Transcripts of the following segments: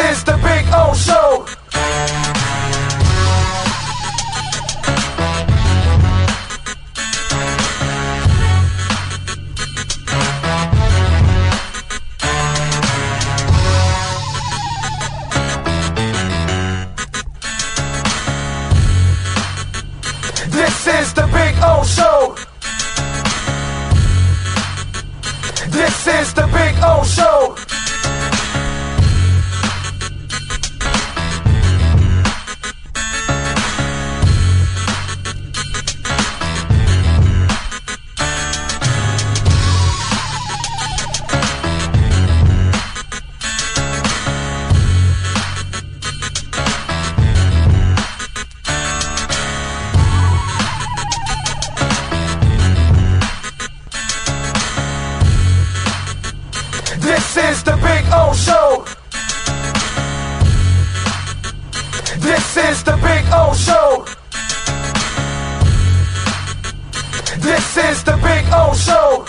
is the Big O Show. This is the Big O Show. This is the Big O Show. This is the Big O Show. This is the Big O Show. This is the Big O Show.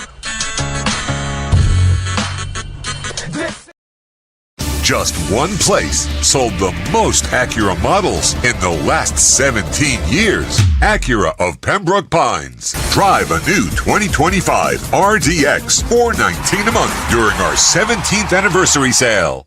Just one place sold the most Acura models in the last 17 years. Acura of Pembroke Pines. Drive a new 2025 RDX for $19 a month during our 17th anniversary sale.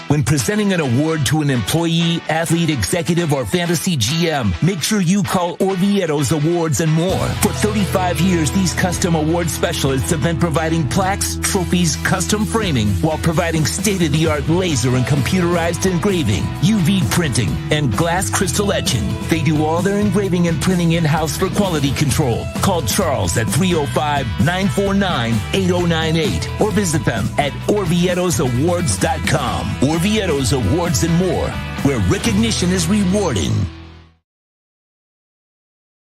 When presenting an award to an employee, athlete, executive, or fantasy GM, make sure you call Orvieto's Awards and More. For 35 years, these custom award specialists have been providing plaques, trophies, custom framing, while providing state-of-the-art laser and computerized engraving, UV printing, and glass crystal etching. They do all their engraving and printing in-house for quality control. Call Charles at 305-949-8098 or visit them at orvietosawards.com. Orvieto's Awards and More, where recognition is rewarding.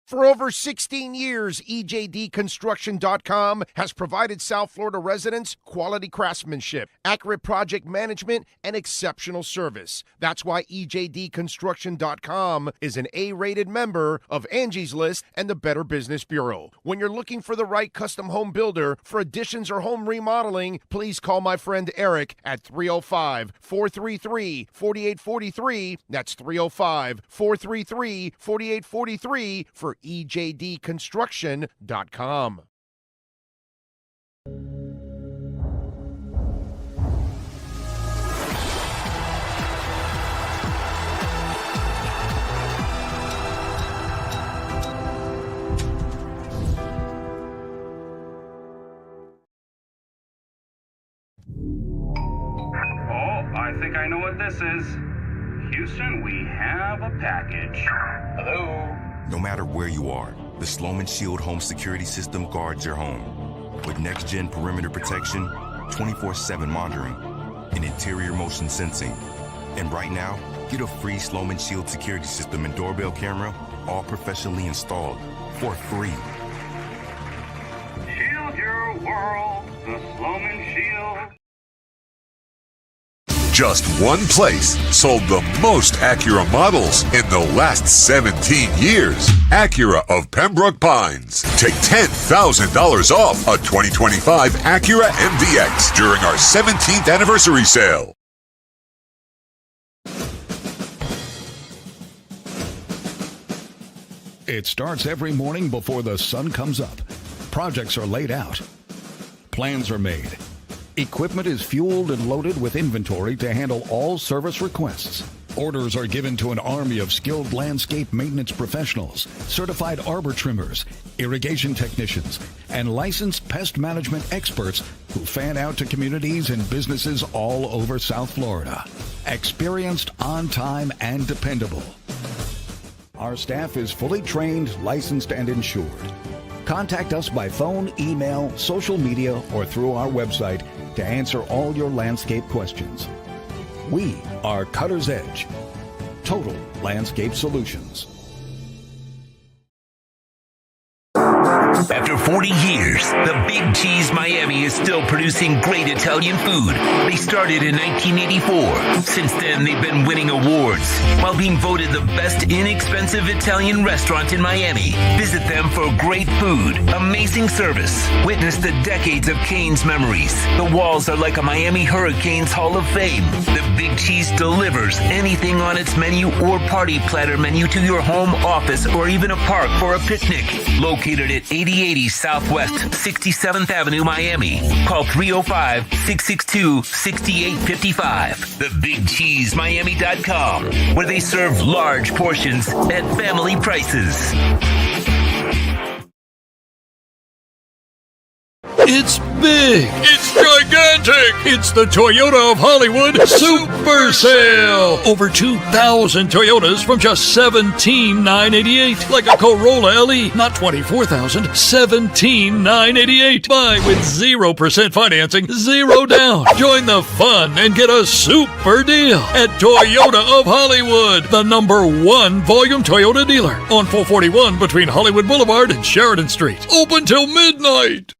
For over 16 years, EJDconstruction.com has provided South Florida residents quality craftsmanship, accurate project management, and exceptional service. That's why EJDconstruction.com is an A-rated member of Angie's List and the Better Business Bureau. When you're looking for the right custom home builder for additions or home remodeling, please call my friend Eric at 305-433-4843. That's 305-433-4843 for EJDconstruction.com. I think I know what this is. Houston, we have a package. Hello? No matter where you are, the Sloman Shield Home Security System guards your home. With next-gen perimeter protection, 24/7 monitoring, and interior motion sensing. And right now, get a free Sloman Shield security system and doorbell camera, all professionally installed, for free. Shield your world, the Sloman Shield. Just one place sold the most Acura models in the last 17 years. Acura of Pembroke Pines. Take $10,000 off a 2025 Acura MDX during our 17th anniversary sale. It starts every morning before the sun comes up. Projects are laid out. Plans are made. Equipment is fueled and loaded with inventory to handle all service requests. Orders are given to an army of skilled landscape maintenance professionals, certified arbor trimmers, irrigation technicians, and licensed pest management experts who fan out to communities and businesses all over South Florida. Experienced, on time, and dependable. Our staff is fully trained, licensed, and insured. Contact us by phone, email, social media, or through our website to answer all your landscape questions. We are Cutter's Edge. Total Landscape Solutions. After 40 years, the Big Cheese Miami is still producing great Italian food. They started in 1984. Since then, they've been winning awards while being voted the best inexpensive Italian restaurant in Miami. Visit them for great food, amazing service. Witness the decades of Cane's memories. The walls are like a Miami Hurricanes Hall of Fame. The Big Cheese delivers anything on its menu or party platter menu to your home, office, or even a park for a picnic. Located at 8080 Southwest 67th Avenue, Miami. Call 305-662-6855. TheBigCheeseMiami.com, where they serve large portions at family prices. It's big. It's gigantic. It's the Toyota of Hollywood Super Sale. Over 2,000 Toyotas from just $17,988. Like a Corolla LE, not $24,000, $17,988. Buy with 0% financing, 0 down. Join the fun and get a super deal at Toyota of Hollywood, the #1 volume Toyota dealer on 441 between Hollywood Boulevard and Sheridan Street. Open till midnight.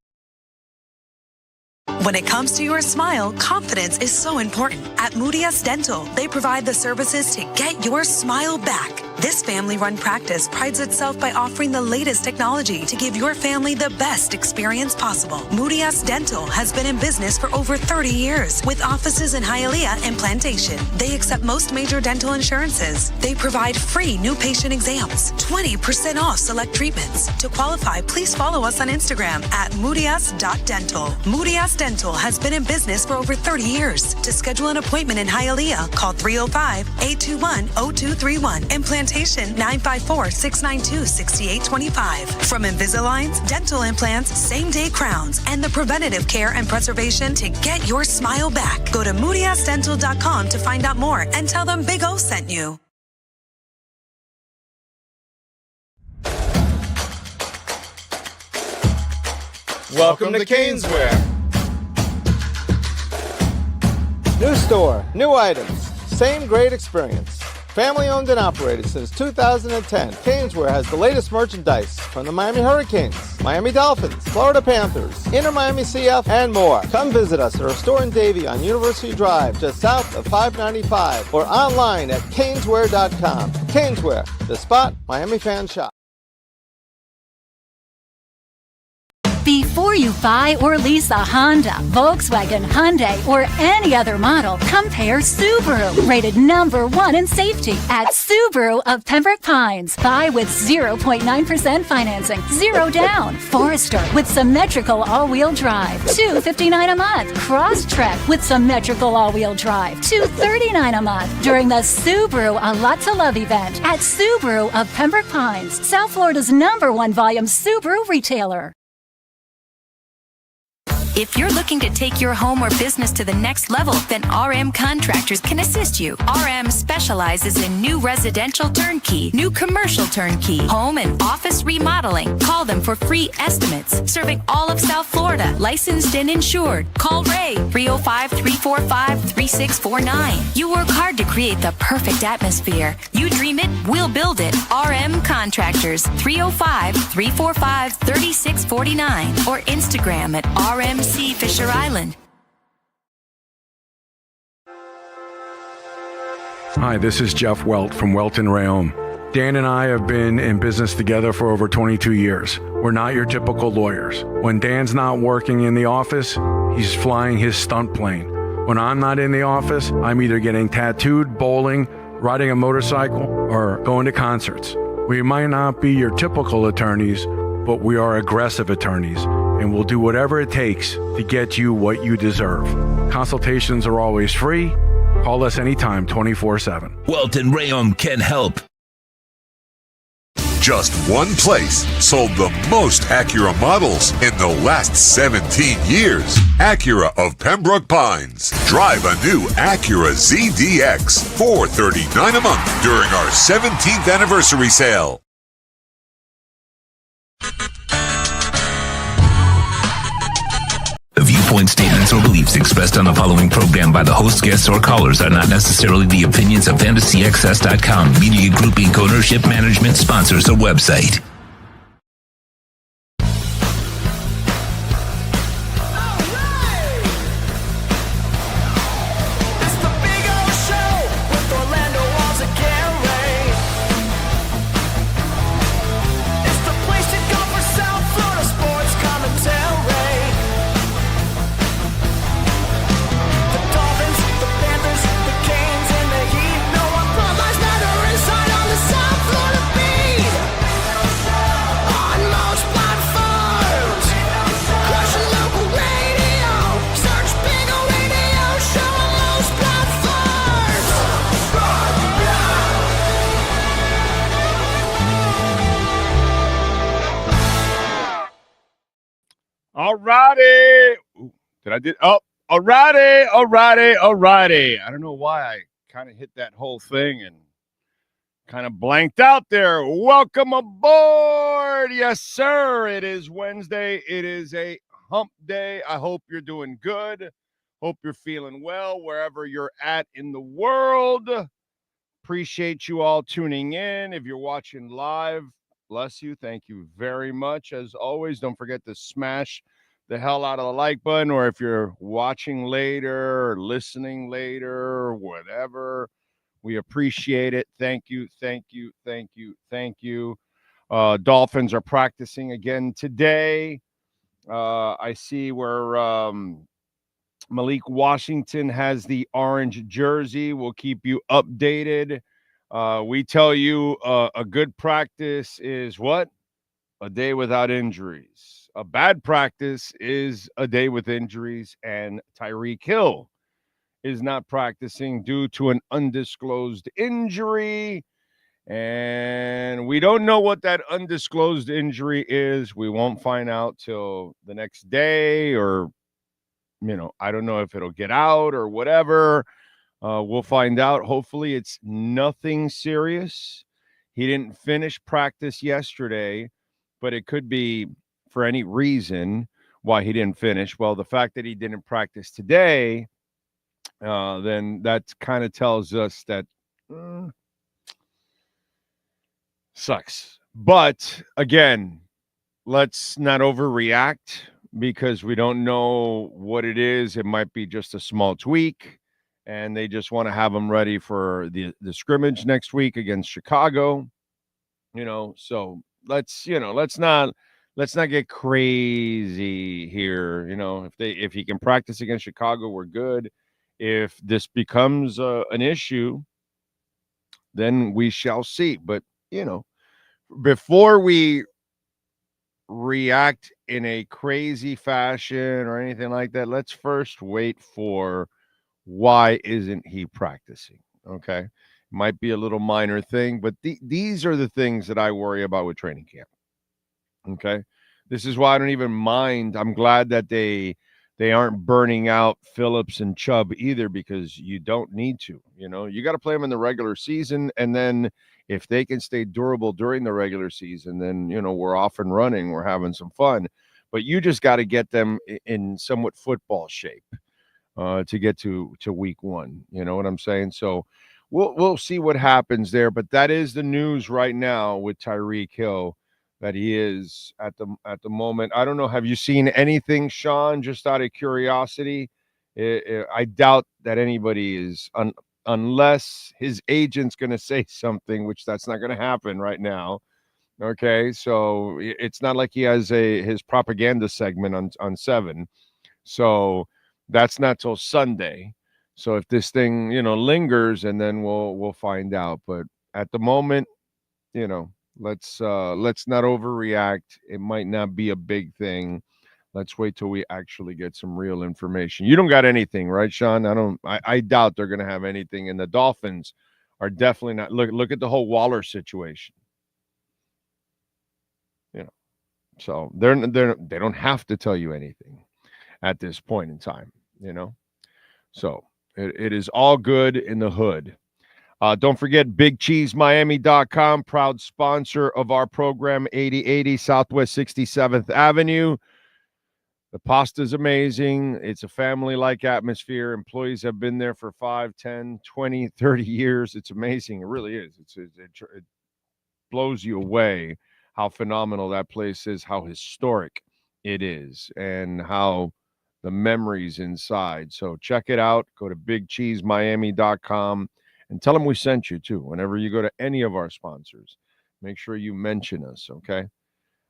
When it comes to your smile, confidence is so important. At Moody S Dental, they provide the services to get your smile back. This family-run practice prides itself by offering the latest technology to give your family the best experience possible. Moody S Dental has been in business for over 30 years with offices in Hialeah and Plantation. They accept most major dental insurances. They provide free new patient exams, 20% off select treatments. To qualify, please follow us on Instagram at moodys.dental. Moody S Dental has been in business for over 30 years. To schedule an appointment in Hialeah, call 305-821-0231 and Plantation 954-692-6825. From Invisaligns, dental implants, same-day crowns, and the preventative care and preservation to get your smile back. Go to moodysdental.com to find out more and tell them Big O sent you. Welcome to Caneswear. New store, new items, same great experience. Family owned and operated since 2010, Caneswear has the latest merchandise from the Miami Hurricanes, Miami Dolphins, Florida Panthers, Inter Miami CF, and more. Come visit us at our store in Davie on University Drive, just south of 595, or online at caneswear.com. Caneswear, the spot Miami fans shop. Before you buy or lease a Honda, Volkswagen, Hyundai, or any other model, compare Subaru, rated #1 in safety at Subaru of Pembroke Pines. Buy with 0.9% financing, 0 down. Forester with symmetrical all-wheel drive, $259 a month. Crosstrek with symmetrical all-wheel drive, $239 a month. During the Subaru A Lot to Love event at Subaru of Pembroke Pines, South Florida's #1 volume Subaru retailer. If you're looking to take your home or business to the next level, then RM Contractors can assist you. RM specializes in new residential turnkey, new commercial turnkey, home and office remodeling. Call them for free estimates. Serving all of South Florida, licensed and insured. Call Ray, 305-345-3649. You work hard to create the perfect atmosphere. You dream it, we'll build it. RM Contractors, 305-345-3649. Or Instagram at RMC Fisher Island. Hi, this is Jeff Welt from Welt & Rayom. Dan and I have been in business together for over 22 years. We're not your typical lawyers. When Dan's not working in the office, he's flying his stunt plane. When I'm not in the office, I'm either getting tattooed, bowling, riding a motorcycle, or going to concerts. We might not be your typical attorneys, but we are aggressive attorneys, and we'll do whatever it takes to get you what you deserve. Consultations are always free. Call us anytime, 24/7. Welt & Rayom can help. Just one place sold the most Acura models in the last 17 years. Acura of Pembroke Pines. Drive a new Acura ZDX, $439 a month during our 17th anniversary sale. The viewpoint statements or beliefs expressed on the following program by the host, guests, or callers are not necessarily the opinions of FantasyXS.com, Media Group Inc. ownership, management, sponsors, or website. Alrighty. Alrighty. I don't know why I kind of hit that whole thing and kind of blanked out there. Welcome aboard. Yes, sir. It is Wednesday. It is a hump day. I hope you're doing good. Hope you're feeling well wherever you're at in the world. Appreciate you all tuning in. If you're watching live, bless you. Thank you very much. As always, don't forget to smash the hell out of the like button, or if you're watching later or listening later or whatever, we appreciate it. Thank you. Dolphins are practicing again today. I see where Malik Washington has the orange jersey. We'll keep you updated. We tell you a good practice is what? A day without injuries. A bad practice is a day with injuries, and Tyreek Hill is not practicing due to an undisclosed injury. And we don't know what that undisclosed injury is. We won't find out till the next day, or, I don't know if it'll get out or whatever. We'll find out. Hopefully it's nothing serious. He didn't finish practice yesterday, but it could be for any reason why he didn't finish. Well, the fact that he didn't practice today, then that kind of tells us that sucks. But again, let's not overreact because we don't know what it is. It might be just a small tweak, and they just want to have him ready for the scrimmage next week against Chicago. So let's not get crazy here. If he can practice against Chicago, we're good. If this becomes an issue, then we shall see. But before we react in a crazy fashion or anything like that, let's first wait for why isn't he practicing. Okay, it might be a little minor thing, but these are the things that I worry about with training camp. Okay, this is why I don't even mind. I'm glad that they aren't burning out Phillips and Chubb either, because you don't need to. You got to play them in the regular season, and then if they can stay durable during the regular season, then we're off and running. We're having some fun, but you just got to get them in somewhat football shape to get to week one. You know what I'm saying? So we'll see what happens there. But that is the news right now with Tyreek Hill, that he is at the moment. I don't know. Have you seen anything, Sean, just out of curiosity? I doubt that anybody is, unless his agent's going to say something, which that's not going to happen right now. Okay, so it's not like he has his propaganda segment on 7. So that's not till Sunday. So if this thing, lingers, and then we'll find out. But at the moment, let's not overreact. It might not be a big thing. Let's wait till we actually get some real information. You don't got anything, right, Sean? I doubt they're going to have anything. And the Dolphins are definitely not. Look at the whole Waller situation. So they don't have to tell you anything at this point in time. So it is all good in the hood. Don't forget BigCheeseMiami.com, proud sponsor of our program, 8080 Southwest 67th Avenue. The pasta is amazing. It's a family-like atmosphere. Employees have been there for 5, 10, 20, 30 years. It's amazing. It really is. It blows you away how phenomenal that place is, how historic it is, and how the memories inside. So check it out. Go to BigCheeseMiami.com and tell them we sent you too. Whenever you go to any of our sponsors, make sure you mention us, okay?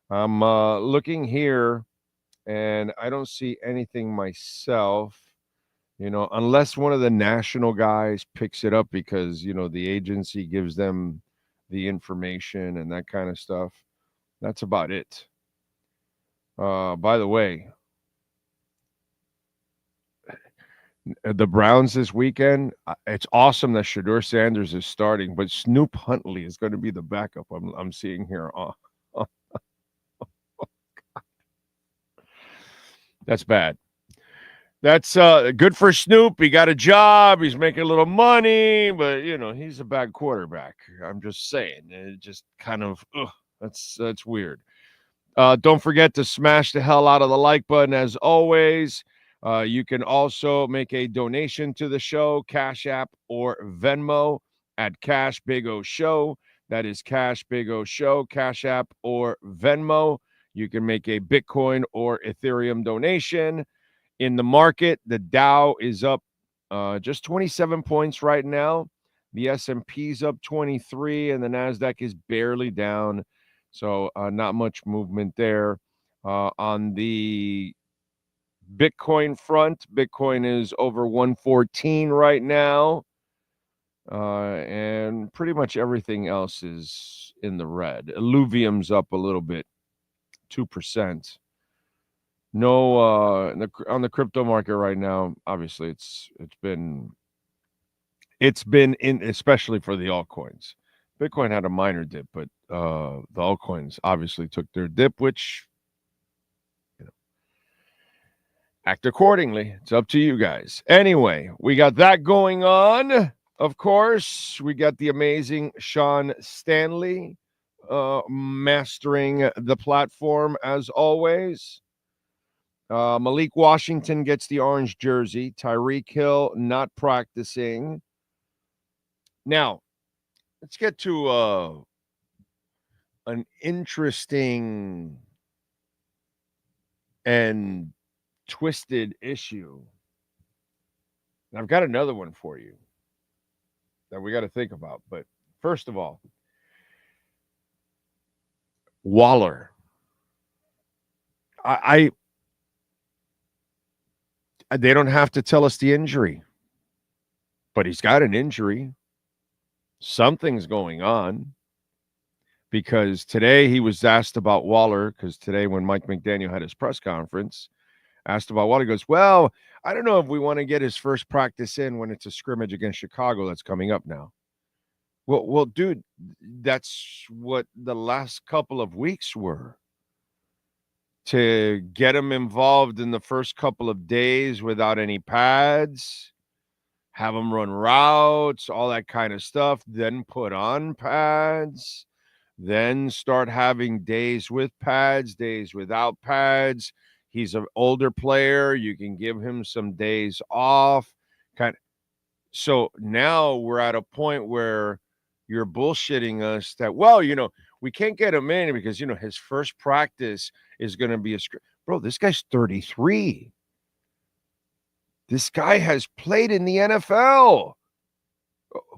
I'm looking here, and I don't see anything myself, unless one of the national guys picks it up because, the agency gives them the information and that kind of stuff. That's about it. By the way, the Browns this weekend, it's awesome that Shedeur Sanders is starting, but Snoop Huntley is going to be the backup I'm seeing here. That's bad. That's good for Snoop. He got a job. He's making a little money, but, he's a bad quarterback. I'm just saying. It just kind of, that's weird. Don't forget to smash the hell out of the like button, as always. You can also make a donation to the show, Cash App or Venmo at Cash Big O Show. That is Cash Big O Show, Cash App or Venmo. You can make a Bitcoin or Ethereum donation. In the market, the Dow is up just 27 points right now. The S&P's up 23, and the NASDAQ is barely down. So not much movement there. On the Bitcoin front, Bitcoin is over 114 right now. And pretty much everything else is in the red. Illuvium's up a little bit, 2%. No, on the crypto market right now, obviously it's been in, especially for the altcoins. Bitcoin had a minor dip, but the altcoins obviously took their dip, which, act accordingly. It's up to you guys. Anyway, we got that going on. Of course, we got the amazing Sean Stanley mastering the platform as always. Malik Washington gets the orange jersey. Tyreek Hill not practicing. Now, let's get to an interesting and twisted issue. And I've got another one for you that we got to think about. But first of all, Waller. They don't have to tell us the injury, but he's got an injury. Something's going on, because today he was asked about Waller, because today when Mike McDaniel had his press conference, asked about Waller, he goes, well, I don't know if we want to get his first practice in when it's a scrimmage against Chicago that's coming up now. Well, dude, that's what the last couple of weeks were. To get him involved in the first couple of days without any pads, have him run routes, all that kind of stuff, then put on pads, then start having days with pads, days without pads. He's an older player. You can give him some days off. So now we're at a point where you're bullshitting us that, well, we can't get him in because, his first practice is going to be bro, this guy's 33. This guy has played in the NFL.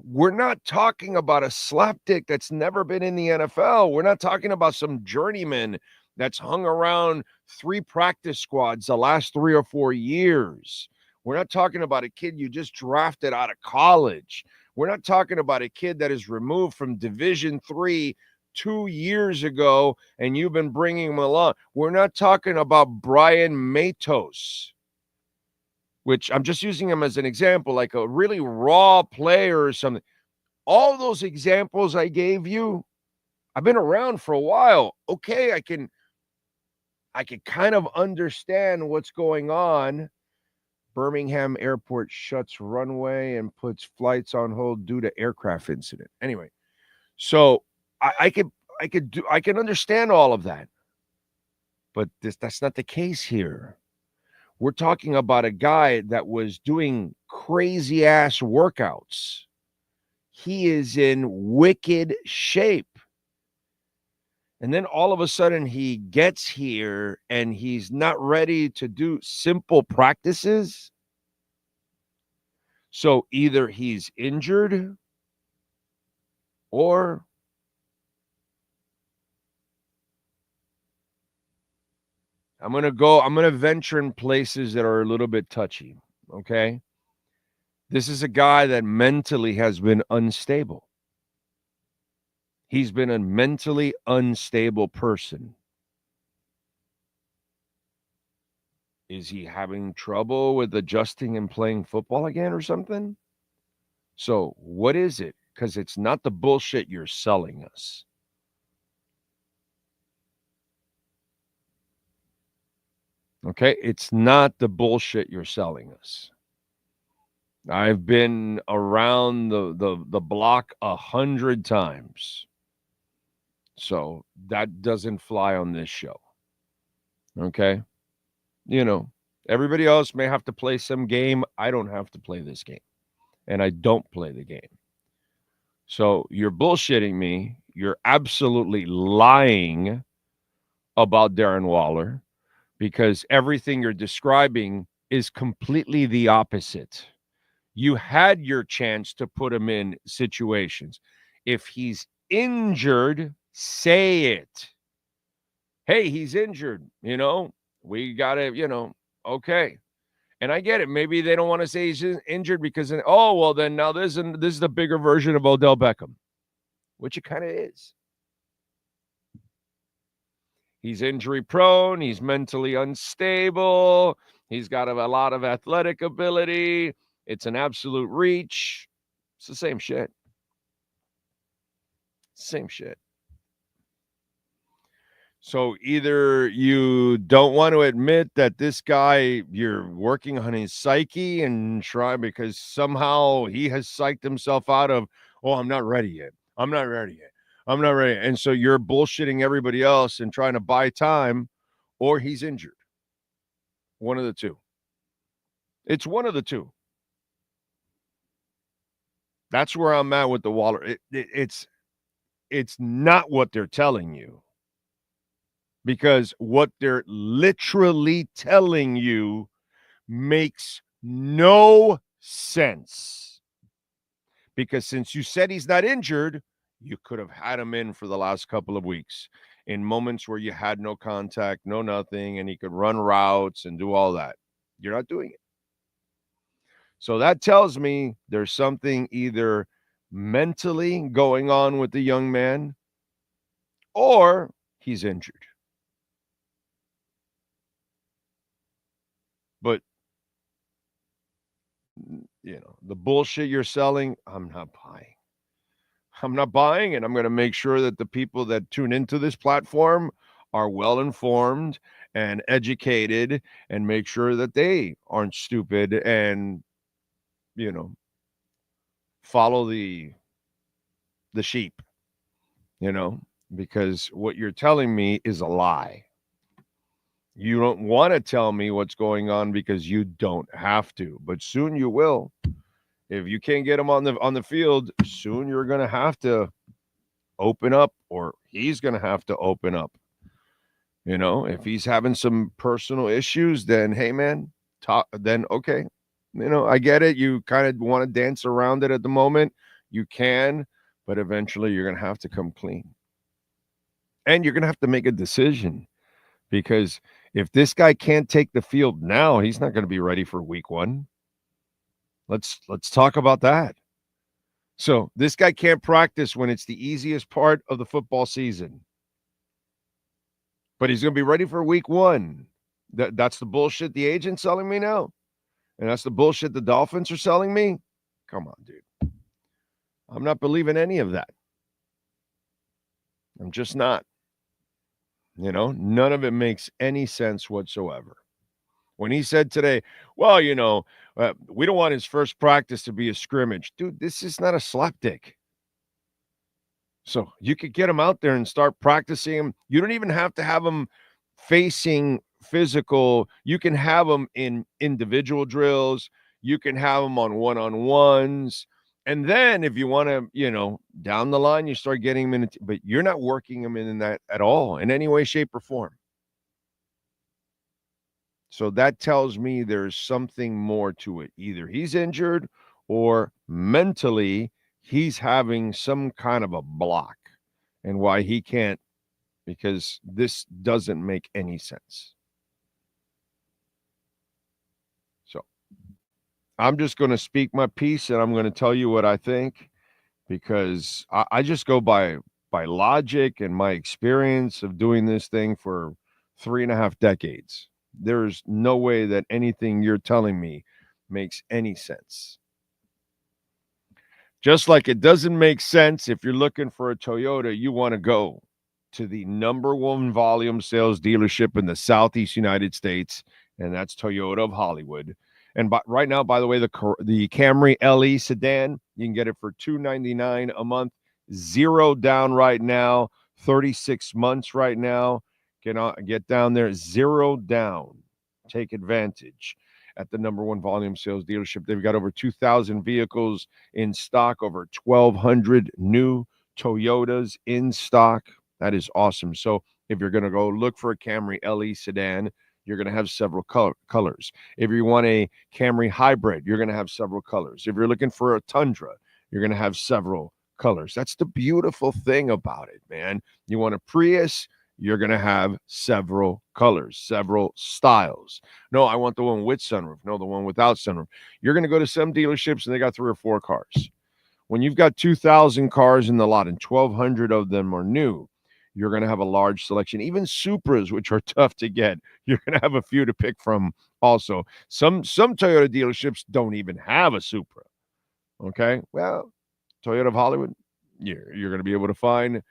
We're not talking about a slapdick that's never been in the NFL. We're not talking about some journeyman that's hung around 3 practice squads the last 3 or 4 years. We're not talking about a kid you just drafted out of college. We're not talking about a kid that is removed from Division III 2 years ago, and you've been bringing him along. We're not talking about Brian Matos, which I'm just using him as an example, like a really raw player or something. All those examples I gave you, I've been around for a while. Okay, I can kind of understand what's going on. Birmingham Airport shuts runway and puts flights on hold due to aircraft incident. Anyway, so I can understand all of that, but that's not the case here. We're talking about a guy that was doing crazy ass workouts. He is in wicked shape. And then all of a sudden he gets here and he's not ready to do simple practices. So either he's injured or I'm going to venture in places that are a little bit touchy, okay? This is a guy that mentally has been unstable. He's been a mentally unstable person. Is he having trouble with adjusting and playing football again or something? So what is it? Because it's not the bullshit you're selling us. Okay? It's not the bullshit you're selling us. I've been around the block 100 times. So that doesn't fly on this show. Okay? You know, everybody else may have to play some game. I don't have to play this game. And I don't play the game. So you're bullshitting me. You're absolutely lying about Darren Waller because everything you're describing is completely the opposite. You had your chance to put him in situations. If he's injured, say it. Hey, he's injured, you know, we got to, you know, okay. And I get it. Maybe they don't want to say he's injured because, oh, well, then now this is the bigger version of Odell Beckham, which it kind of is. He's injury prone. He's mentally unstable. He's got a lot of athletic ability. It's an absolute reach. It's the same shit. Same shit. So either you don't want to admit that this guy, you're working on his psyche and try because somehow he has psyched himself out of, oh, I'm not ready yet. I'm not ready yet. I'm not ready. And so you're bullshitting everybody else and trying to buy time, or he's injured. One of the two. It's one of the two. That's where I'm at with the Waller. It's not what they're telling you. Because what they're literally telling you makes no sense. Because since you said he's not injured, you could have had him in for the last couple of weeks in moments where you had no contact, no nothing, and he could run routes and do all that. You're not doing it. So that tells me there's something either mentally going on with the young man or he's injured. But, you know, the bullshit you're selling, I'm not buying. I'm not buying, and I'm going to make sure that the people that tune into this platform are well informed and educated and make sure that they aren't stupid and, you know, follow the sheep, you know, because what you're telling me is a lie. You don't want to tell me what's going on because you don't have to, but soon you will. If you can't get him on the field, soon you're going to have to open up, or he's going to have to open up. You know, if he's having some personal issues, then hey man, then okay. You know, I get it. You kind of want to dance around it at the moment. You can, but eventually you're going to have to come clean. And you're going to have to make a decision, because if this guy can't take the field now, he's not going to be ready for week 1. Let's talk about that. So this guy can't practice when it's the easiest part of the football season, but he's going to be ready for week 1. That's the bullshit the agent's selling me now. And that's the bullshit the Dolphins are selling me. Come on, dude. I'm not believing any of that. I'm just not. You know, none of it makes any sense whatsoever. When he said today, well, you know, we don't want his first practice to be a scrimmage. Dude, this is not a slapdick. So you could get him out there and start practicing him. You don't even have to have him facing physical. You can have him in individual drills. You can have him on one-on-ones. And then if you want to, you know, down the line, you start getting him in, but you're not working him in that at all in any way, shape, or form. So that tells me there's something more to it. Either he's injured or mentally he's having some kind of a block, and why he can't, because this doesn't make any sense. So I'm just going to speak my piece, and I'm going to tell you what I think, because I just go by logic and my experience of doing this thing for 3.5 decades. There's no way that anything you're telling me makes any sense. Just like it doesn't make sense if you're looking for a Toyota, you want to go to the number one volume sales dealership in the Southeast United States, and that's Toyota of Hollywood. And right now, by the way, the Camry LE sedan, you can get it for $299 a month, 0 down right now, 36 months right now. Get down there, 0 down. Take advantage at the number one volume sales dealership. They've got over 2,000 vehicles in stock, over 1,200 new Toyotas in stock. That is awesome. So if you're going to go look for a Camry LE sedan, you're going to have several colors. If you want a Camry hybrid, you're going to have several colors. If you're looking for a Tundra, you're going to have several colors. That's the beautiful thing about it, man. You want a Prius, you're going to have several colors, several styles. No, I want the one with sunroof. No, the one without sunroof. You're going to go to some dealerships and they got 3 or 4 cars. When you've got 2,000 cars in the lot and 1,200 of them are new, you're going to have a large selection. Even Supras, which are tough to get, you're going to have a few to pick from also. Some Toyota dealerships don't even have a Supra. Okay? Well, Toyota of Hollywood, you're going to be able to find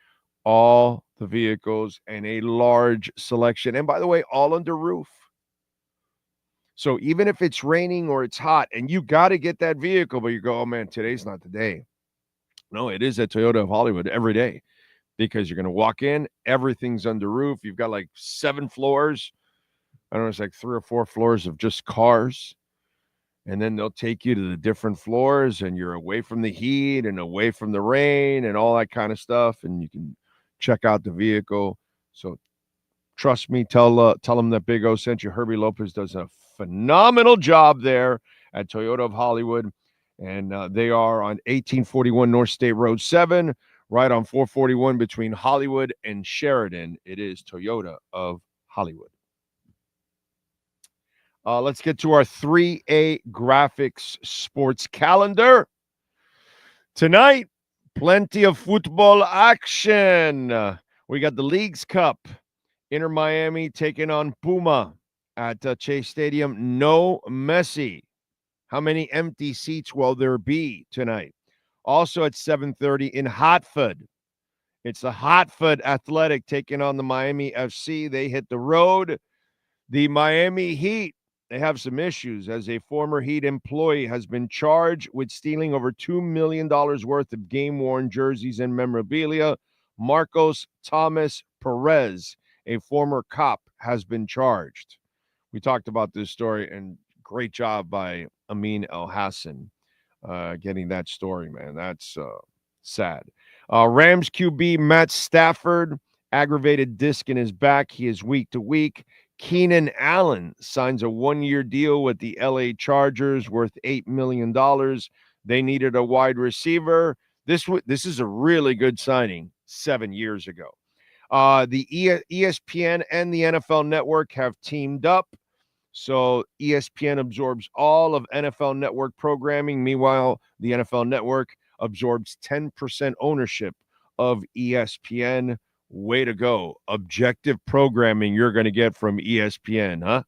all the vehicles and a large selection. And by the way, all under roof. So even if it's raining or it's hot and you got to get that vehicle, but you go, oh man, today's not the day. No, it is at Toyota of Hollywood every day. Because you're going to walk in, everything's under roof. You've got like 7 floors. I don't know, it's like 3 or 4 floors of just cars. And then they'll take you to the different floors and you're away from the heat and away from the rain and all that kind of stuff. And you can check out the vehicle. So trust me, tell them that Big O sent you. Herbie Lopez does a phenomenal job there at Toyota of Hollywood. And they are on 1841 North State Road 7. Right on 441 between Hollywood and Sheridan. It is Toyota of Hollywood. Let's get to our 3A Graphics sports calendar. Tonight, plenty of football action. We got the Leagues Cup. Inter Miami taking on Puma at Chase Stadium. No Messi. How many empty seats will there be tonight? Also at 7:30 in Hartford. It's the Hartford Athletic taking on the Miami FC. They hit the road. The Miami Heat, they have some issues as a former Heat employee has been charged with stealing over $2 million worth of game-worn jerseys and memorabilia. Marcos Thomas Perez, a former cop, has been charged. We talked about this story, and great job by Amin El Hassan. Getting that story, man. That's sad. Rams QB Matt Stafford, aggravated disc in his back. He is week to week. Keenan Allen signs a 1-year deal with the LA Chargers worth $8 million. They needed a wide receiver. This is a really good signing 7 years ago. The ESPN and the NFL Network have teamed up. So ESPN absorbs all of NFL Network programming. Meanwhile, the NFL Network absorbs 10% ownership of ESPN. Way to go. Objective programming you're going to get from ESPN, huh?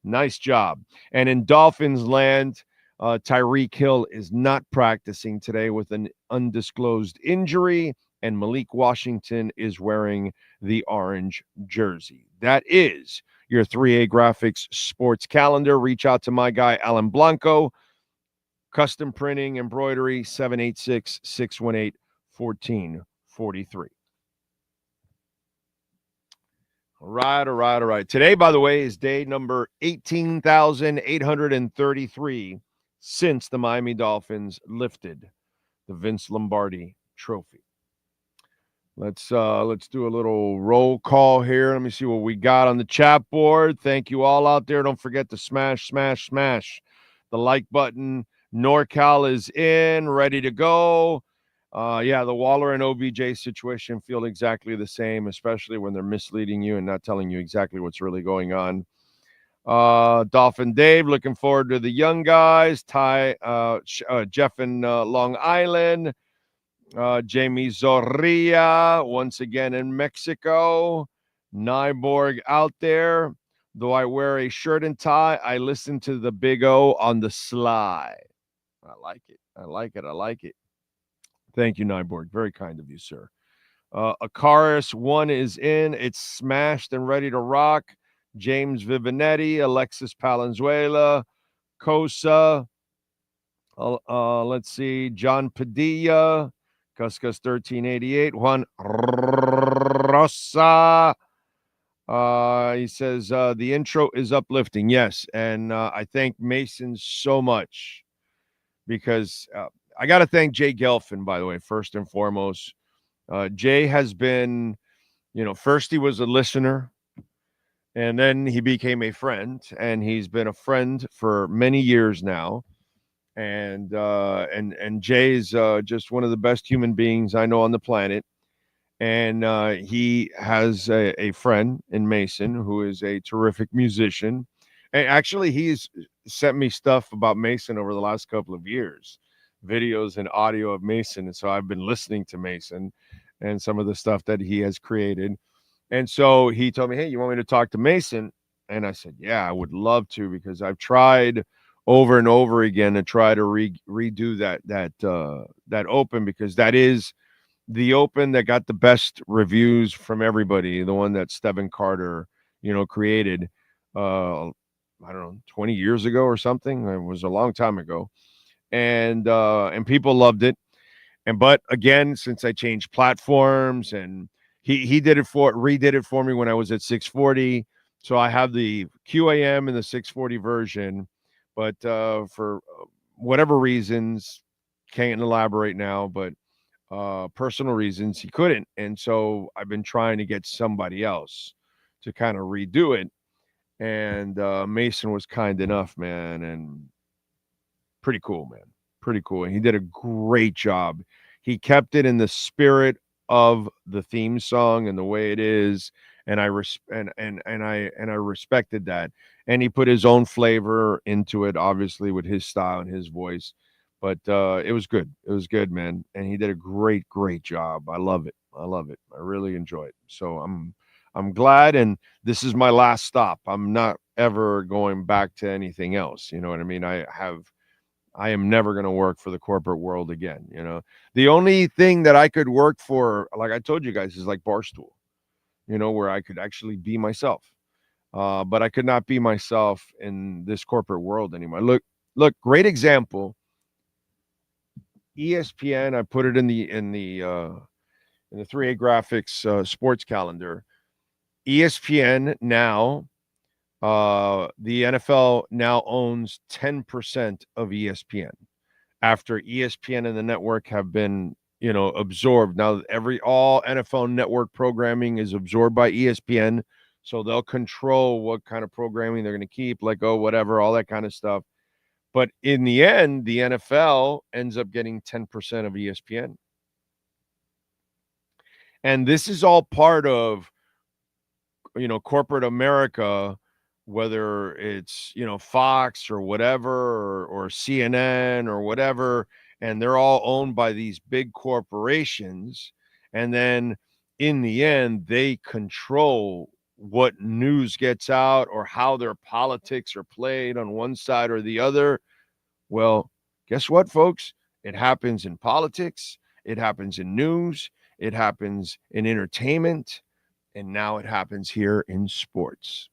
Nice job. And in Dolphins land, Tyreek Hill is not practicing today with an undisclosed injury, and Malik Washington is wearing the orange jersey. That is your 3A Graphics sports calendar. Reach out to my guy, Alan Blanco. Custom printing, embroidery, 786-618-1443. All right. Today, by the way, is day number 18,833 since the Miami Dolphins lifted the Vince Lombardi trophy. Let's do a little roll call here. Let me see what we got on the chat board. Thank you all out there. Don't forget to smash the like button. NorCal is in, ready to go. The Waller and OBJ situation feel exactly the same, especially when they're misleading you and not telling you exactly what's really going on. Dolphin Dave, looking forward to the young guys. Jeff in Long Island. Jamie Zorria, once again in Mexico. Nyborg out there. Though I wear a shirt and tie, I listen to the Big O on the sly. I like it. Thank you, Nyborg. Very kind of you, sir. Akaris 1 is in. It's smashed and ready to rock. James Vivinetti, Alexis Palenzuela, Cosa. Let's see. John Padilla, Cuscus 1388, Juan Rosa. He says the intro is uplifting. Yes, and I thank Mason so much because I got to thank Jay Gelfin, by the way, first and foremost. Jay has been, first he was a listener, and then he became a friend, and he's been a friend for many years now. And Jay's just one of the best human beings I know on the planet. And he has a friend in Mason who is a terrific musician. And actually, he's sent me stuff about Mason over the last couple of years, videos and audio of Mason. And so I've been listening to Mason and some of the stuff that he has created. And so he told me, hey, you want me to talk to Mason? And I said, yeah, I would love to, because I've tried over and over again to try to redo that open, because that is the open that got the best reviews from everybody, the one that Stephen Carter, created, I don't know, 20 years ago or something. It was a long time ago. And people loved it. But again, since I changed platforms, and he redid it for me when I was at 640. So I have the QAM and the 640 version, but for whatever reasons, can't elaborate now, but personal reasons, he couldn't. And so I've been trying to get somebody else to kind of redo it. And Mason was kind enough, man, and pretty cool, man. Pretty cool. And he did a great job. He kept it in the spirit of the theme song and the way it is. And I respected that. And he put his own flavor into it, obviously, with his style and his voice. But it was good. It was good, man. And he did a great job. I love it. I really enjoy it. So I'm glad. And this is my last stop. I'm not ever going back to anything else. You know what I mean? I am never going to work for the corporate world again. The only thing that I could work for, like I told you guys, is like Barstool, where I could actually be myself. But I could not be myself in this corporate world anymore. Look, great example. ESPN, I put it in the 3A Graphics sports calendar. ESPN now, the NFL now owns 10% of ESPN after ESPN and the network have been, absorbed. Now all NFL network programming is absorbed by ESPN, so they'll control what kind of programming they're going to keep, whatever, all that kind of stuff. But in the end, the NFL ends up getting 10% of ESPN. And this is all part of, corporate America, whether it's, Fox or whatever, or CNN or whatever, and they're all owned by these big corporations. And then in the end, they control what news gets out or how their politics are played on one side or the other. Well, guess what, folks? It happens in politics. It happens in news. It happens in entertainment. And now it happens here in sports.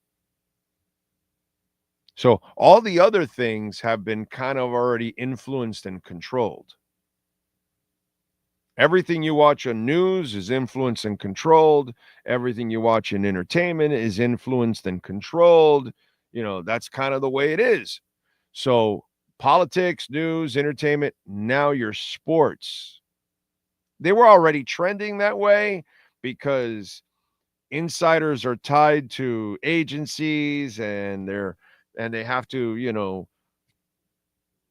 So all the other things have been kind of already influenced and controlled. Everything you watch on news is influenced and controlled. Everything you watch in entertainment is influenced and controlled. That's kind of the way it is. So politics, news, entertainment, now your sports. They were already trending that way because insiders are tied to agencies, and they have to,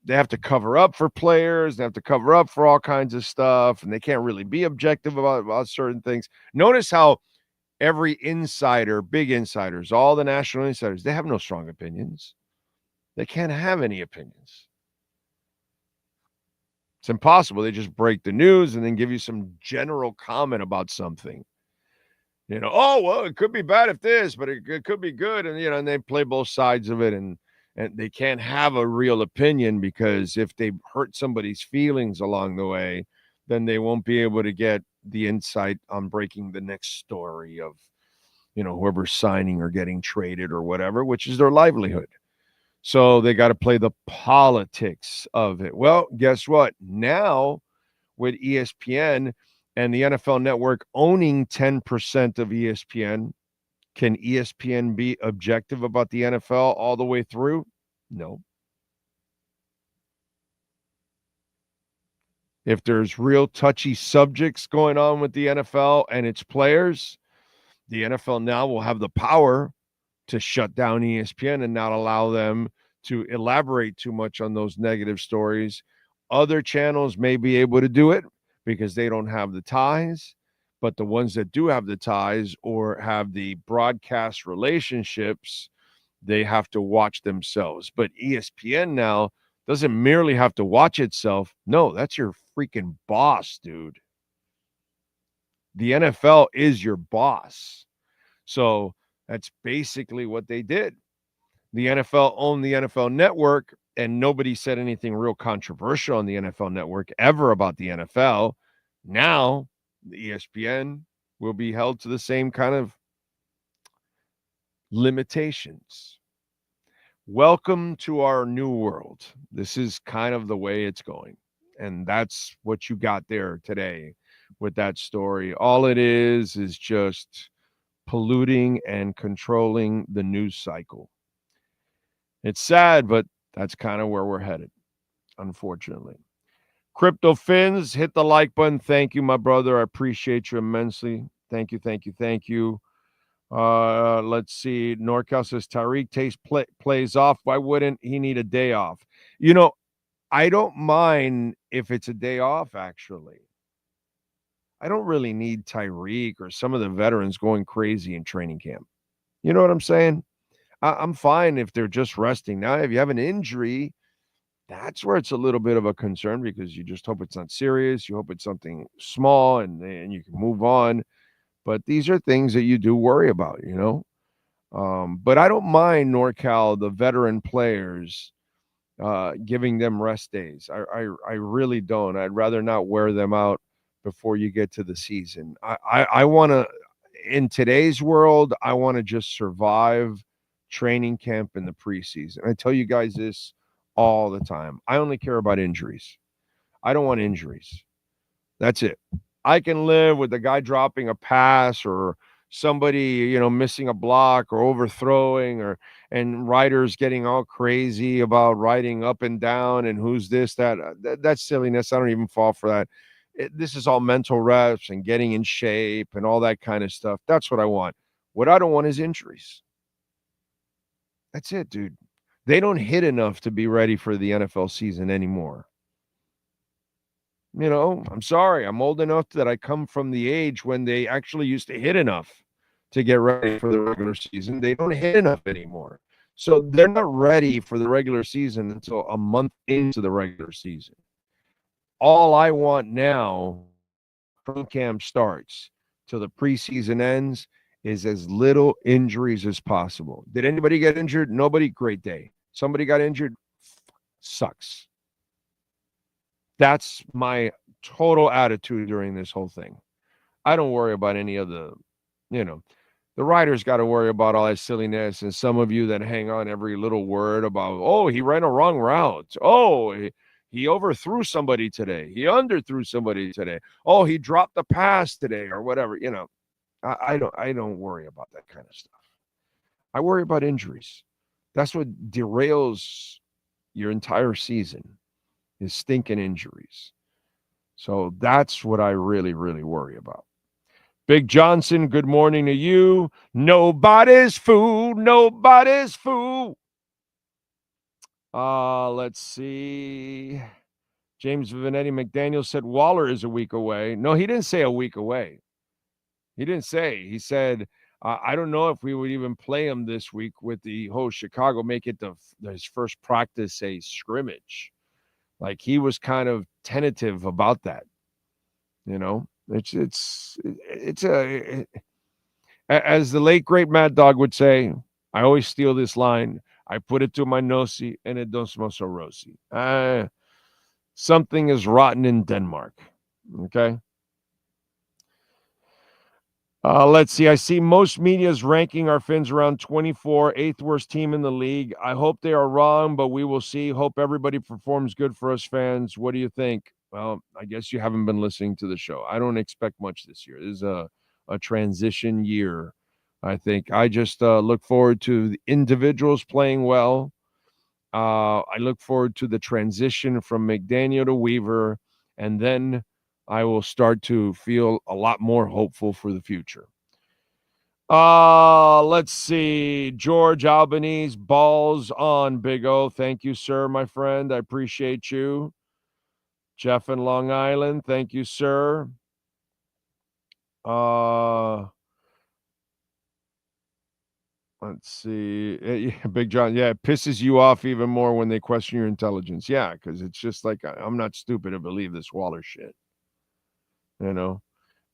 they have to cover up for players. They have to cover up for all kinds of stuff, and they can't really be objective about certain things. Notice how every insider, big insiders, all the national insiders, they have no strong opinions. They can't have any opinions. It's impossible. They just break the news and then give you some general comment about something. Oh, well, it could be bad if this, but it could be good. And, and they play both sides of it, and they can't have a real opinion, because if they hurt somebody's feelings along the way, then they won't be able to get, the insight on breaking the next story of, whoever's signing or getting traded or whatever, which is their livelihood. So they got to play the politics of it. Well, guess what? Now with ESPN and the NFL Network owning 10% of ESPN, can ESPN be objective about the NFL all the way through? No. If there's real touchy subjects going on with the NFL and its players, the NFL now will have the power to shut down ESPN and not allow them to elaborate too much on those negative stories. Other channels may be able to do it because they don't have the ties, but the ones that do have the ties or have the broadcast relationships, they have to watch themselves. But ESPN now doesn't merely have to watch itself. No, that's your freaking boss, dude. The NFL is your boss. So that's basically what they did. The NFL owned the NFL Network, and nobody said anything real controversial on the NFL Network ever about the NFL. Now, the ESPN will be held to the same kind of limitations. Welcome to our new world. This is kind of the way it's going. And that's what you got there today with that story. All it is just polluting and controlling the news cycle. It's sad, but that's kind of where we're headed, unfortunately. Crypto FINS, hit the like button. Thank you, my brother. I appreciate you immensely. Thank you, thank you, thank you. Let's see. NorCal says Tyreek plays off. Why wouldn't he need a day off? I don't mind if it's a day off, actually. I don't really need Tyreek or some of the veterans going crazy in training camp. You know what I'm saying? I'm fine if they're just resting. Now, if you have an injury, that's where it's a little bit of a concern because you just hope it's not serious. You hope it's something small and you can move on. But these are things that you do worry about, But I don't mind NorCal, the veteran players, giving them rest days. I really don't. I'd rather not wear them out before you get to the season. I want to, in today's world, I want to just survive training camp in the preseason. I tell you guys this all the time. I only care about injuries. I don't want injuries. That's it. I can live with the guy dropping a pass or somebody, missing a block or overthrowing and riders getting all crazy about riding up and down and who's this, that's silliness. I don't even fall for that. This is all mental reps and getting in shape and all that kind of stuff. That's what I want. What I don't want is injuries. That's it, dude. They don't hit enough to be ready for the NFL season anymore. I'm sorry. I'm old enough that I come from the age when they actually used to hit enough to get ready for the regular season. They don't hit enough anymore. So they're not ready for the regular season until a month into the regular season. All I want now from camp starts till the preseason ends is as little injuries as possible. Did anybody get injured? Nobody? Great day. Somebody got injured? Sucks. That's my total attitude during this whole thing. I don't worry about any of the riders got to worry about all that silliness. And some of you that hang on every little word about, he ran a wrong route. He overthrew somebody today. He underthrew somebody today. He dropped the pass today or whatever. I don't worry about that kind of stuff. I worry about injuries. That's what derails your entire season is stinking injuries. So that's what I really, really worry about. Big Johnson, good morning to you. Nobody's fool. Nobody's fool. Let's see. James Vanetti McDaniel said Waller is a week away. No, he didn't say a week away. He didn't say. He said, I don't know if we would even play him this week with the whole Chicago, make it his first practice a scrimmage. Like he was kind of tentative about that. It's as the late great Mad Dog would say, I always steal this line. I put it to my nosy and it don't smell so rosy. Something is rotten in Denmark. Okay. Let's see. I see most media's ranking our Fins around 24, 8th worst team in the league. I hope they are wrong, but we will see. Hope everybody performs good for us fans. What do you think? Well, I guess you haven't been listening to the show. I don't expect much this year. This is a transition year, I think. I just look forward to the individuals playing well. I look forward to the transition from McDaniel to Weaver, and then I will start to feel a lot more hopeful for the future. Let's see. George Albanese, balls on, Big O. Thank you, sir, my friend. I appreciate you. Jeff in Long Island, thank you, sir. Let's see. Big John, yeah, it pisses you off even more when they question your intelligence. Yeah, because it's just like, I'm not stupid to believe this Waller shit. You know?